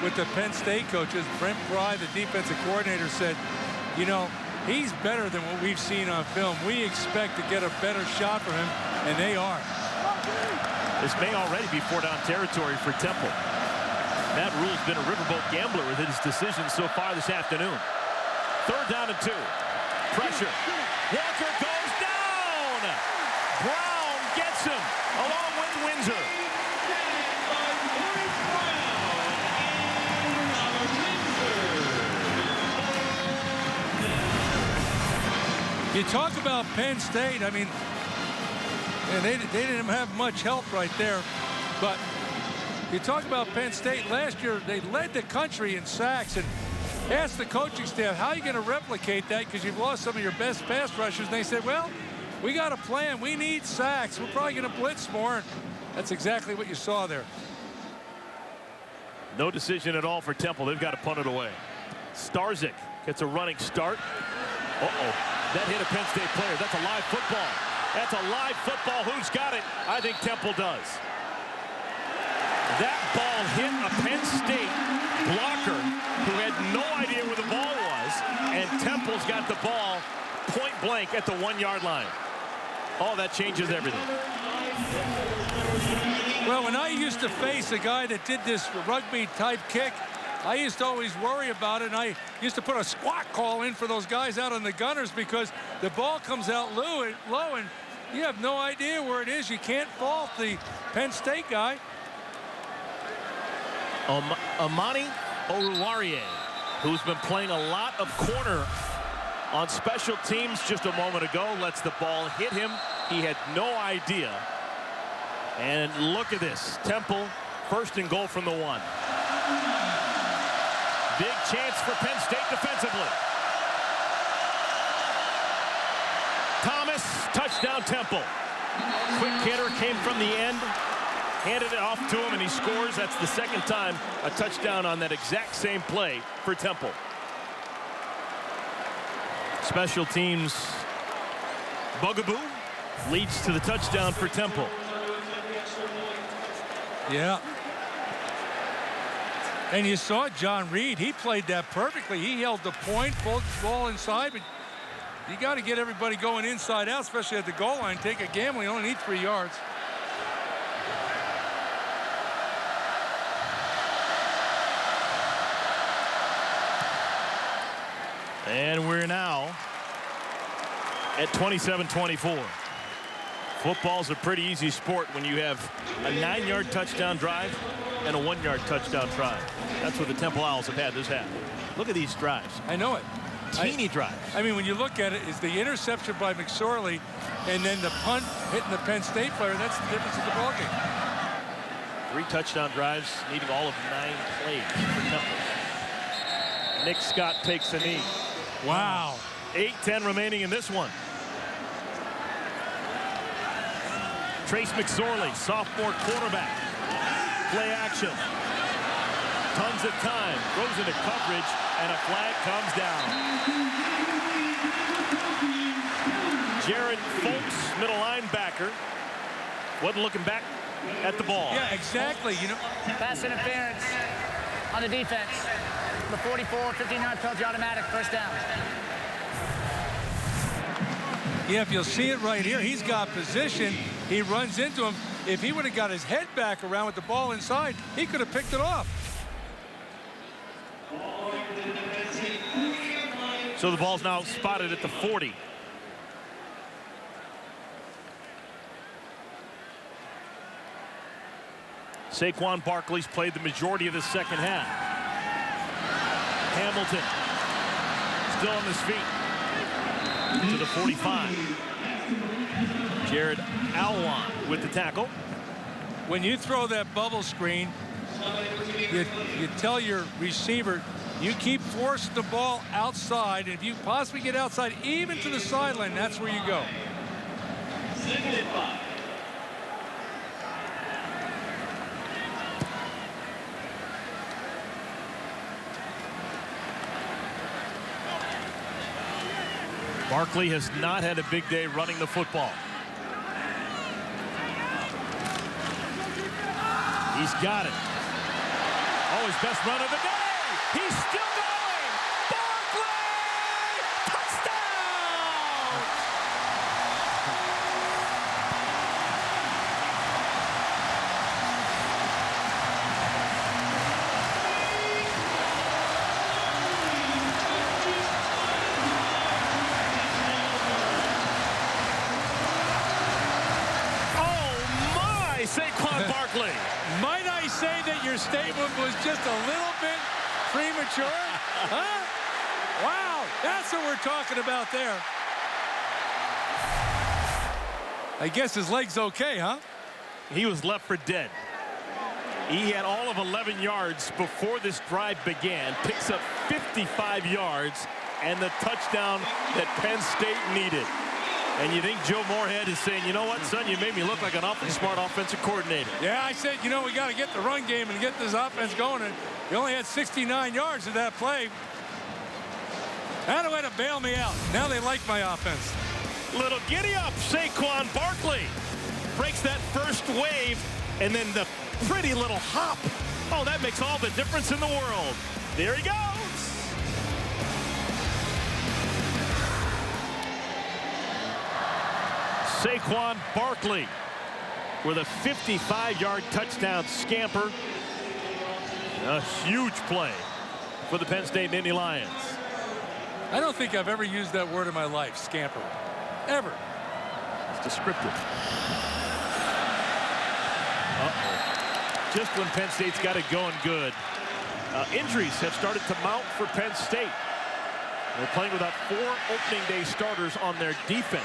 [SPEAKER 2] with the Penn State coaches, Brent Pry, the defensive coordinator, said, you know, he's better than what we've seen on film. We expect to get a better shot for him, and they are.
[SPEAKER 1] This may already be 4-down territory for Temple. Matt Rule's been a riverboat gambler with his decisions so far this afternoon. 3rd down and 2. Pressure. Walker goes down. Brown gets him along with Windsor.
[SPEAKER 2] You talk about Penn State, I mean, they didn't have much help right there. But you talk about Penn State, last year they led the country in sacks, and asked the coaching staff, how are you going to replicate that because you've lost some of your best pass rushers? And they said, well, we got a plan. We need sacks. We're probably going to blitz more. That's exactly what you saw there.
[SPEAKER 1] No decision at all for Temple. They've got to punt it away. Starzyk gets a running start. Uh-oh. That hit a Penn State player. That's a live football. That's a live football. Who's got it? I think Temple does. That ball hit a Penn State blocker who had no idea where the ball was, and Temple's got the ball point blank at the 1-yard line. Oh, that changes everything.
[SPEAKER 2] Well, when I used to face a guy that did this rugby type kick, I used to always worry about it, and I used to put a squat call in for those guys out on the gunners because the ball comes out low and you have no idea where it is. You can't fault the Penn State guy.
[SPEAKER 1] Amani Oruwariye, who's been playing a lot of corner on special teams just a moment ago, lets the ball hit him. He had no idea. And look at this. Temple, 1st and goal from the 1. Big chance for Penn State defensively. Touchdown, Temple. Quick hitter came from the end, handed it off to him, and he scores. That's the second time a touchdown on that exact same play for Temple. Special teams bugaboo leads to the touchdown for Temple.
[SPEAKER 2] Yeah. And you saw John Reed. He played that perfectly. He held the point, pulled the ball inside, but you got to get everybody going inside out, especially at the goal line. Take a gamble. You only need 3 yards.
[SPEAKER 1] And we're now at 27-24. Football's a pretty easy sport when you have a 9-yard touchdown drive and a 1-yard touchdown drive. That's what the Temple Owls have had this half. Look at these drives.
[SPEAKER 2] I know it.
[SPEAKER 1] Teeny drives.
[SPEAKER 2] I mean, when you look at it, is the interception by McSorley and then the punt hitting the Penn State player, that's the difference in the ballgame.
[SPEAKER 1] 3 touchdown drives, needing all of 9 plays for Temple. Nick Scott takes a knee.
[SPEAKER 2] Wow.
[SPEAKER 1] 8:10 remaining in this one. Trace McSorley, sophomore quarterback. Play action. Tons of time. Throws into coverage, and a flag comes down. Jared Folks, middle linebacker, wasn't looking back at the ball.
[SPEAKER 2] Yeah, exactly. You know,
[SPEAKER 4] Pass interference on the defense. The 44, 15-yard penalty automatic, first down.
[SPEAKER 2] yeah, if you'll see it right here, he's got position. He runs into him. If he would have got his head back around with the ball inside, he could have picked it off.
[SPEAKER 1] So the ball's now spotted at the 40. Saquon Barkley's played the majority of the second half. Hamilton still on his feet to the 45. Jared Alwan with the tackle.
[SPEAKER 2] When you throw that bubble screen, you tell your receiver, you keep forcing the ball outside, and if you possibly get outside, even to the sideline, that's where you go.
[SPEAKER 1] Barkley has not had a big day running the football. He's got it. Oh, his best run of the day. He's still going. Barkley! Touchdown! Oh, my, Saquon Barkley.
[SPEAKER 2] Might I say that your statement was just a little bit premature? Huh? Wow, that's what we're talking about there. I guess his leg's okay, huh?
[SPEAKER 1] He was left for dead. He had all of 11 yards before this drive began, picks up 55 yards, and the touchdown that Penn State needed. And you think Joe Moorhead is saying, you know what, son, you made me look like an awfully smart offensive coordinator.
[SPEAKER 2] Yeah, I said, you know, we got to get the run game and get this offense going, and he only had 69 yards in that play. Had a way to bail me out. Now they like my offense.
[SPEAKER 1] Little giddy up, Saquon Barkley breaks that first wave, and then the pretty little hop. Oh, that makes all the difference in the world. There he goes. Saquon Barkley with a 55-yard touchdown scamper. A huge play for the Penn State Nittany Lions.
[SPEAKER 2] I don't think I've ever used that word in my life, scamper. Ever.
[SPEAKER 1] It's descriptive. Uh-oh. Just when Penn State's got it going good. Injuries have started to mount for Penn State. They're playing without 4 opening day starters on their defense.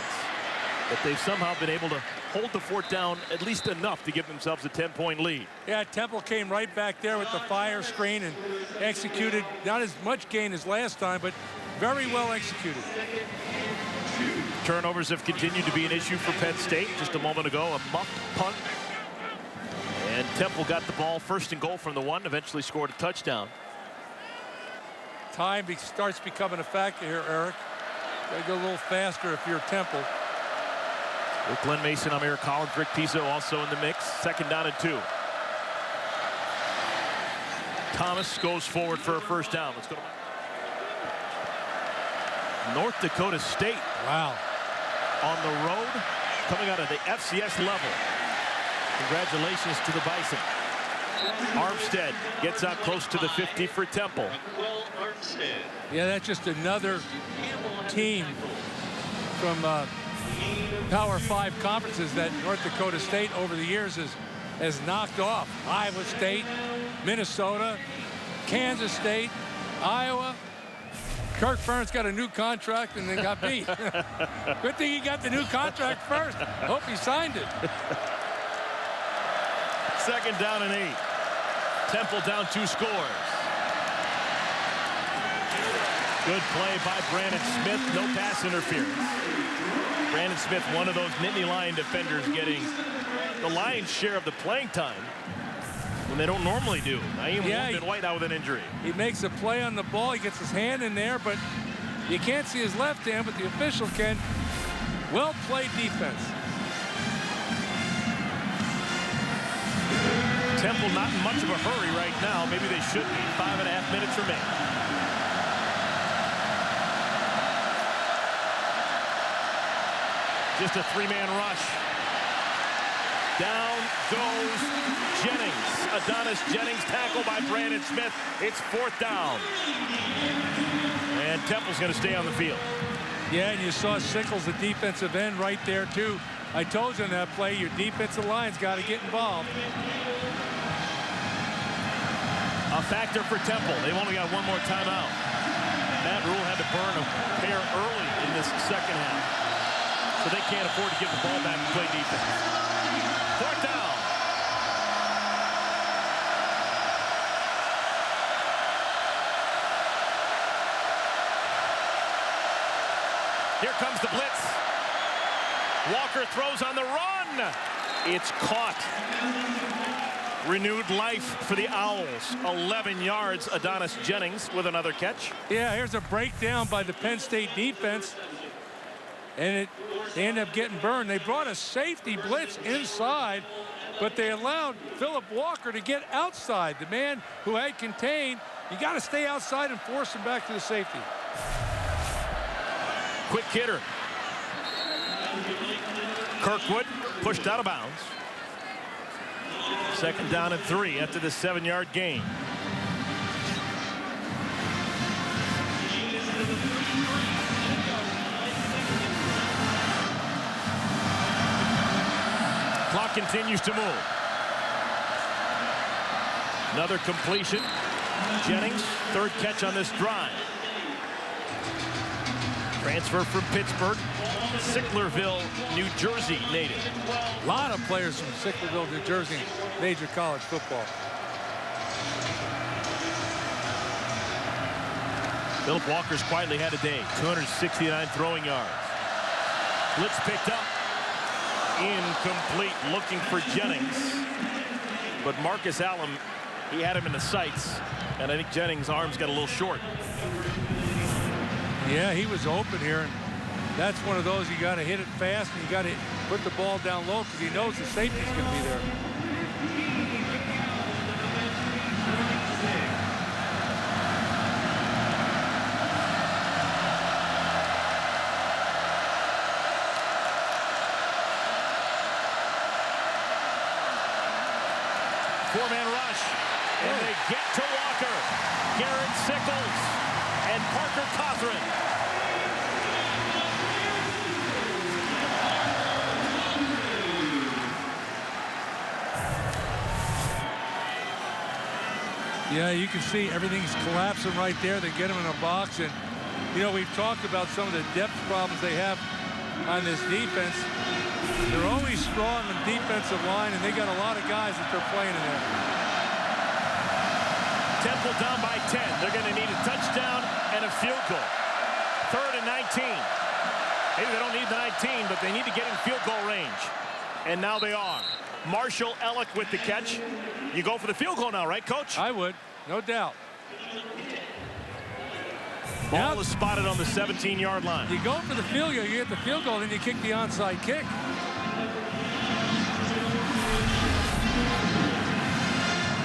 [SPEAKER 1] But they've somehow been able to hold the fort down at least enough to give themselves a 10-point lead.
[SPEAKER 2] Yeah, Temple came right back there with the fire screen and executed not as much gain as last time, but very well executed.
[SPEAKER 1] Turnovers have continued to be an issue for Penn State. Just a moment ago, a muffed punt. And Temple got the ball first and goal from the 1, eventually scored a touchdown.
[SPEAKER 2] Time starts becoming a factor here, Eric. Gotta go a little faster if you're Temple.
[SPEAKER 1] With Glenn Mason, I'm Eric Collins. Rick Pizzo also in the mix. 2nd down and 2. Thomas goes forward for a first down. Let's go to North Dakota State.
[SPEAKER 2] Wow.
[SPEAKER 1] On the road, coming out of the FCS level. Congratulations to the Bison. Armstead gets out close to the 50 for Temple.
[SPEAKER 2] Yeah, that's just another team from Power 5 conferences that North Dakota State over the years has knocked off. Iowa State, Minnesota, Kansas State, Iowa. Kirk Ferentz got a new contract and then got beat. Good thing he got the new contract first. Hope he signed it.
[SPEAKER 1] 2nd down and 8. Temple down 2 scores. Good play by Brandon Smith. No pass interference. Brandon Smith, one of those Nittany Lion defenders, getting the lion's share of the playing time when they don't normally do. Naeem White out with an injury.
[SPEAKER 2] He makes a play on the ball. He gets his hand in there, but you can't see his left hand, but the official can. Well played defense.
[SPEAKER 1] Temple not in much of a hurry right now. Maybe they should be. 5.5 minutes remaining. Just a 3-man rush. Down goes Jennings. Adonis Jennings tackled by Brandon Smith. It's 4th down. And Temple's going to stay on the field.
[SPEAKER 2] Yeah, and you saw Sickles, the defensive end, right there, too. I told you in that play, your defensive line's got to get involved.
[SPEAKER 1] A factor for Temple. They've only got one more timeout. Matt Rule had to burn a pair early in this 2nd half. So they can't afford to give the ball back and play defense. 4th down. Here comes the blitz. Walker throws on the run. It's caught. Renewed life for the Owls. 11 yards. Adonis Jennings with another catch.
[SPEAKER 2] Yeah, here's a breakdown by the Penn State defense. And they end up getting burned. They brought a safety blitz inside, but they allowed Philip Walker to get outside. The man who had contained, you got to stay outside and force him back to the safety.
[SPEAKER 1] Quick hitter. Kirkwood pushed out of bounds. 2nd down and 3 after the 7-yard gain. Clock continues to move. Another completion. Jennings, 3rd catch on this drive. Transfer from Pittsburgh, Sicklerville, New Jersey native.
[SPEAKER 2] A lot of players from Sicklerville, New Jersey, major college football.
[SPEAKER 1] Philip Walker's quietly had a day. 269 throwing yards. Blitz picked up. Incomplete, looking for Jennings. But Marcus Allen, he had him in the sights. And I think Jennings' arms got a little short.
[SPEAKER 2] Yeah, he was open here. And that's one of those you got to hit it fast and you got to put the ball down low because he knows the safety's going to be there.
[SPEAKER 1] Four-man rush, and they get to Walker. Garrett Sickles and Parker Cothran.
[SPEAKER 2] Yeah, you can see everything's collapsing right there. They get him in a box, and you know, we've talked about some of the depth problems they have on this defense. They're always strong in defensive line, and they got a lot of guys that they're playing in there.
[SPEAKER 1] Temple down by 10. They're going to need a touchdown and a field goal. 3rd and 19. Maybe they don't need the 19, but they need to get in field goal range. And now they are. Marshall Ellick with the catch. You go for the field goal now, right, Coach?
[SPEAKER 2] I would, no doubt.
[SPEAKER 1] Ball is spotted on the 17-yard line.
[SPEAKER 2] You go for the field goal, you get the field goal, then you kick the onside kick.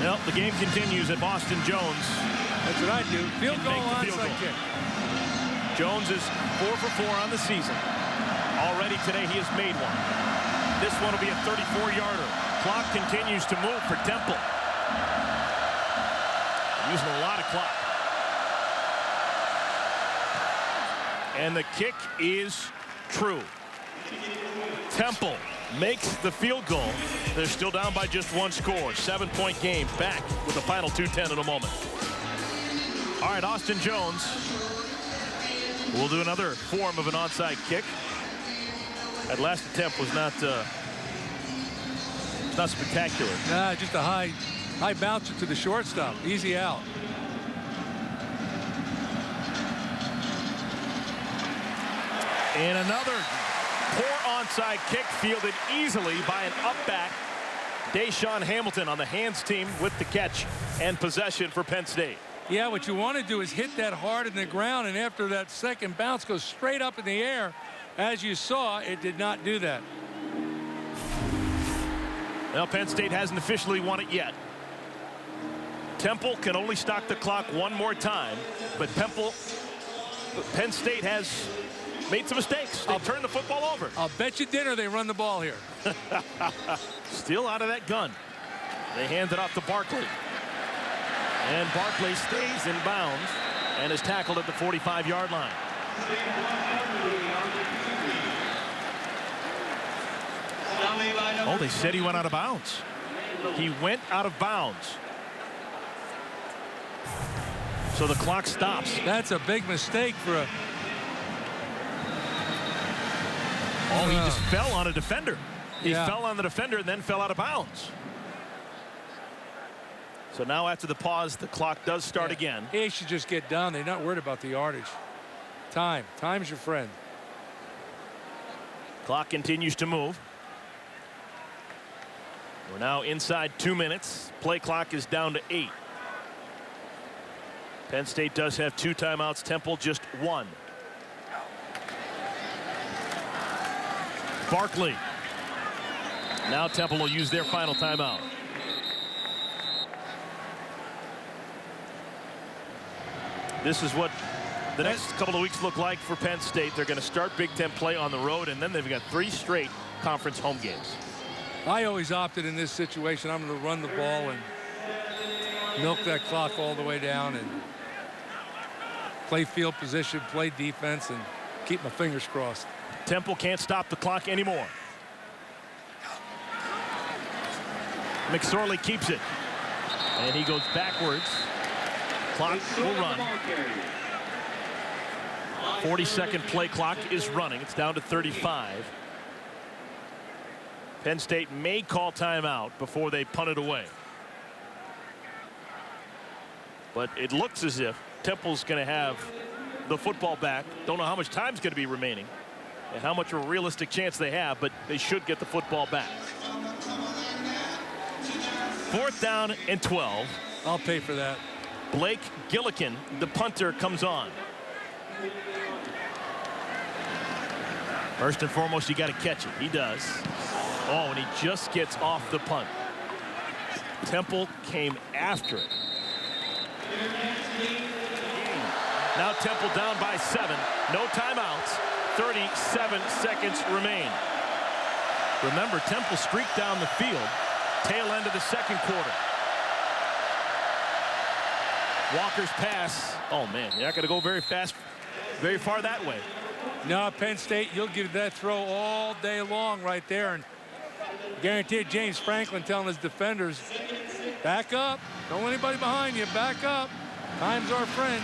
[SPEAKER 1] Well, the game continues at Boston Jones.
[SPEAKER 2] That's what I do. Field goal, onside kick.
[SPEAKER 1] Jones is 4 for 4 on the season. Already today he has made one. This one will be a 34-yarder. Clock continues to move for Temple. Using a lot of clock. And the kick is true. Temple makes the field goal. They're still down by just one score. 7-point game. Back with the final 2:10 in a moment. All right, Austin Jones will do another form of an onside kick. That last attempt was not spectacular.
[SPEAKER 2] Nah, just a high bouncer to the shortstop. Easy out.
[SPEAKER 1] And another poor onside kick fielded easily by an up-back Deshaun Hamilton on the hands team with the catch and possession for Penn State.
[SPEAKER 2] Yeah, what you want to do is hit that hard in the ground, and after that second bounce goes straight up in the air. As you saw, it did not do that.
[SPEAKER 1] Well, Penn State hasn't officially won it yet. Temple can only stop the clock one more time, but Penn State has made some mistakes. They turned the football over.
[SPEAKER 2] I'll bet you dinner they run the ball here.
[SPEAKER 1] Still out of that gun. They hand it off to Barkley. And Barkley stays in bounds and is tackled at the 45-yard line. Oh, they said he went out of bounds. He went out of bounds. So the clock stops.
[SPEAKER 2] That's a big mistake for a...
[SPEAKER 1] Oh, he just fell on a defender. He
[SPEAKER 2] Yeah.
[SPEAKER 1] fell on the defender and then fell out of bounds. So now after the pause, the clock does start again.
[SPEAKER 2] He should just get down. They're not worried about the yardage. Time's your friend.
[SPEAKER 1] Clock continues to move. We're now inside 2 minutes. Play clock is down to 8. Penn State does have 2 timeouts. Temple just 1. Barkley. Now Temple will use their final timeout. This is what the next couple of weeks look like for Penn State. They're going to start Big Ten play on the road, and then they've got 3 straight conference home games.
[SPEAKER 2] I always opted in this situation. I'm going to run the ball and milk that clock all the way down and play field position, play defense, and keep my fingers crossed.
[SPEAKER 1] Temple can't stop the clock anymore. McSorley keeps it. And he goes backwards. Clock will run. 40-second play clock is running. It's down to 35. Penn State may call timeout before they punt it away. But it looks as if Temple's going to have the football back. Don't know how much time's going to be remaining and how much of a realistic chance they have, but they should get the football back. 4th down and 12.
[SPEAKER 2] I'll pay for that.
[SPEAKER 1] Blake Gillikin, the punter, comes on. First and foremost, you got to catch it. He does. Oh, and he just gets off the punt. Temple came after it. Now Temple down by 7. No timeouts. 37 seconds remain. Remember, Temple streaked down the field. Tail end of the second quarter. Walker's pass. Oh, man, you're not going to go very fast, very far that way.
[SPEAKER 2] No, Penn State, you'll give that throw all day long right there. And guaranteed James Franklin telling his defenders, back up. Don't let anybody behind you. Back up. Time's our friend.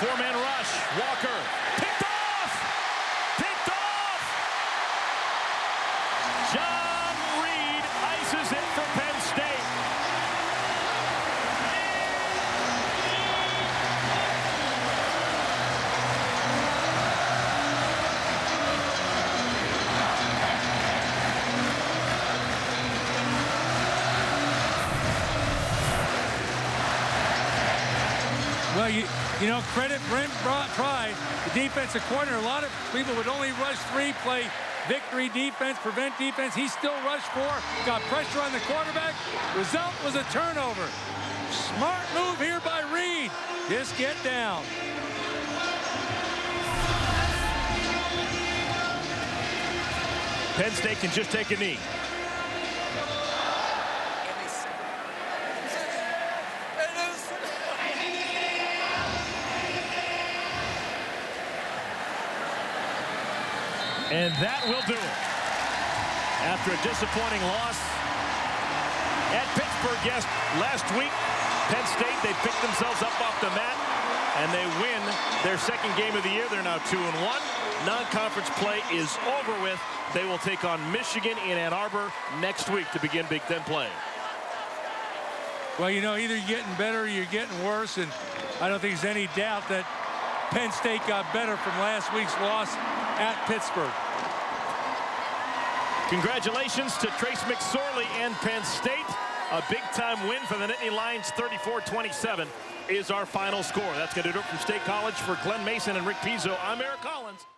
[SPEAKER 1] Four-man rush. Walker picked off. Picked off.
[SPEAKER 2] Well, you know, credit Brent Pry, the defensive corner. A lot of people would only rush 3, play victory defense, prevent defense. He still rushed 4, got pressure on the quarterback. Result was a turnover. Smart move here by Reed. Just get down.
[SPEAKER 1] Penn State can just take a knee. And that will do it. After a disappointing loss at Pittsburgh, yes, last week, Penn State, they picked themselves up off the mat, and they win their second game of the year. They're now 2-1. Non-conference play is over with. They will take on Michigan in Ann Arbor next week to begin Big Ten play.
[SPEAKER 2] Well, you know, either you're getting better or you're getting worse, and I don't think there's any doubt that Penn State got better from last week's loss at Pittsburgh.
[SPEAKER 1] Congratulations to Trace McSorley and Penn State. A big-time win for the Nittany Lions, 34-27 is our final score. That's going to do it from State College. For Glenn Mason and Rick Pizzo, I'm Eric Collins.